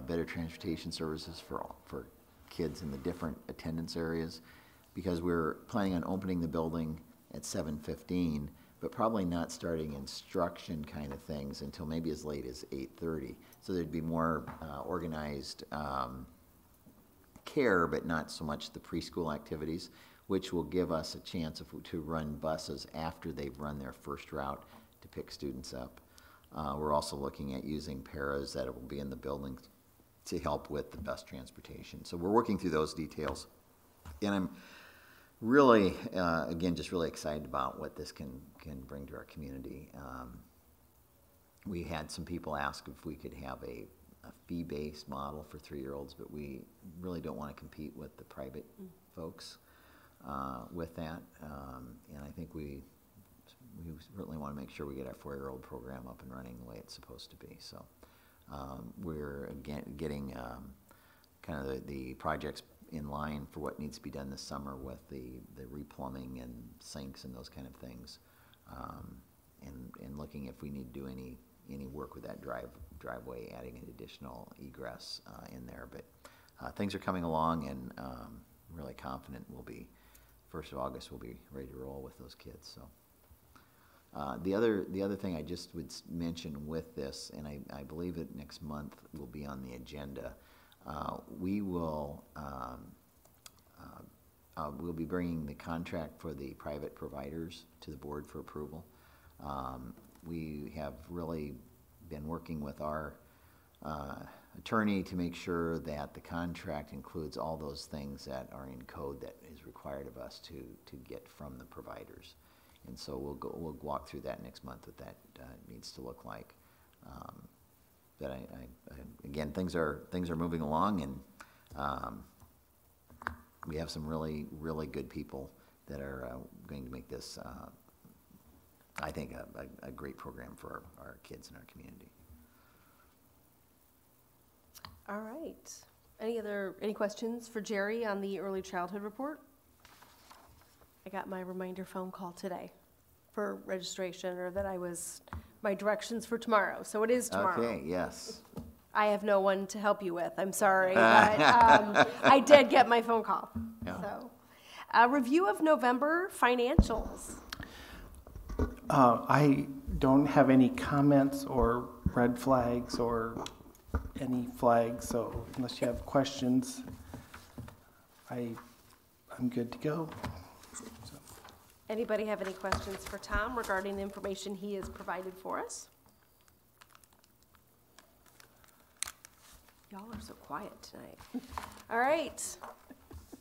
S3: better transportation services for kids in the different attendance areas, because we're planning on opening the building at 7:15, but probably not starting instruction kind of things until maybe as late as 8:30. So there'd be more organized care, but not so much the preschool activities, which will give us a chance to run buses after they've run their first route to pick students up. We're also looking at using paras that will be in the building to help with the bus transportation. So we're working through those details. And I'm really, again, just really excited about what this can bring to our community. We had some people ask if we could have a fee-based model for 3-year-olds, but we really don't want to compete with the private folks with that. And I think we certainly want to make sure we get our 4-year-old program up and running the way it's supposed to be. So we're again getting kind of the projects in line for what needs to be done this summer with the replumbing and sinks and those kind of things, and looking if we need to do any work with that driveway, adding an additional egress in there. But things are coming along, and really confident we'll be 1st of August we'll be ready to roll with those kids. So. The other thing I just would mention with this, and I believe that next month will be on the agenda, we will we'll be bringing the contract for the private providers to the board for approval. We have really been working with our attorney to make sure that the contract includes all those things that are in code that is required of us to get from the providers. And so we'll walk through that next month, what that needs to look like. But again, things are moving along, and we have some really, really good people that are going to make this, I think, a great program for our kids in our community.
S1: All right. Any questions for Jerry on the early childhood report? I got my reminder phone call today for registration, or that my directions for tomorrow. So it is tomorrow.
S3: Okay, yes.
S1: I have no one to help you with. I'm sorry, but I did get my phone call.
S3: Yeah.
S1: So, a review of November financials.
S11: I don't have any comments or red flags or any flags, so unless you have questions, I'm good to go. So.
S1: Anybody have any questions for Tom regarding the information he has provided for us? Y'all are so quiet tonight. All right.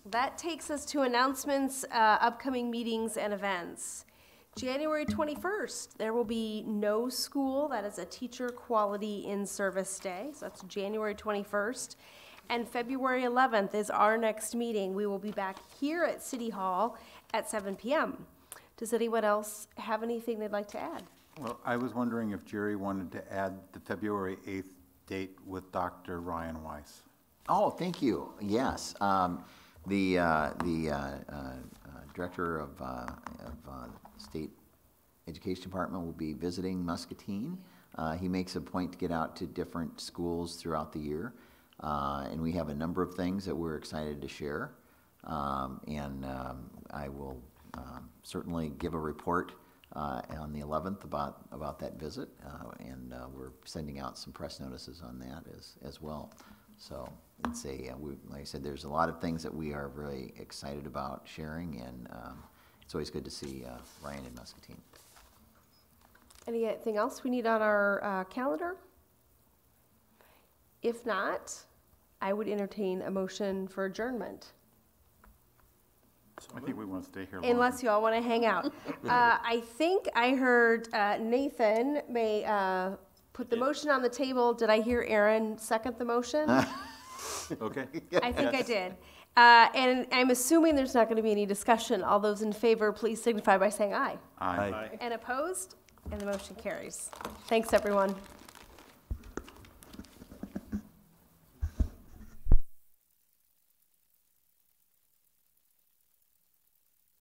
S1: That takes us to announcements, upcoming meetings and events. January 21st, there will be no school. That is a Teacher Quality in Service Day. So that's January 21st. And February 11th is our next meeting. We will be back here at City Hall at 7 p.m. Does anyone else have anything they'd like to add?
S2: Well, I was wondering if Jerry wanted to add the February 8th date with Dr. Ryan Weiss.
S3: Oh, thank you. Yes. The director of State Education Department will be visiting Muscatine. He makes a point to get out to different schools throughout the year. And we have a number of things that we're excited to share. I will certainly give a report on the 11th about that visit. We're sending out some press notices on that as well. So it's like I said, there's a lot of things that we are really excited about sharing, and it's always good to see Ryan in Muscatine.
S1: Anything else we need on our calendar? If not, I would entertain a motion for adjournment.
S2: I think we want to stay here longer.
S1: Unless you all want to hang out. I think I heard Nathan may put the motion on the table. Did I hear Aaron second the motion?
S2: Okay.
S1: I think I did. And I'm assuming there's not going to be any discussion. All those in favor, please signify by saying aye.
S2: Aye.
S1: And opposed? And the motion carries. Thanks, everyone.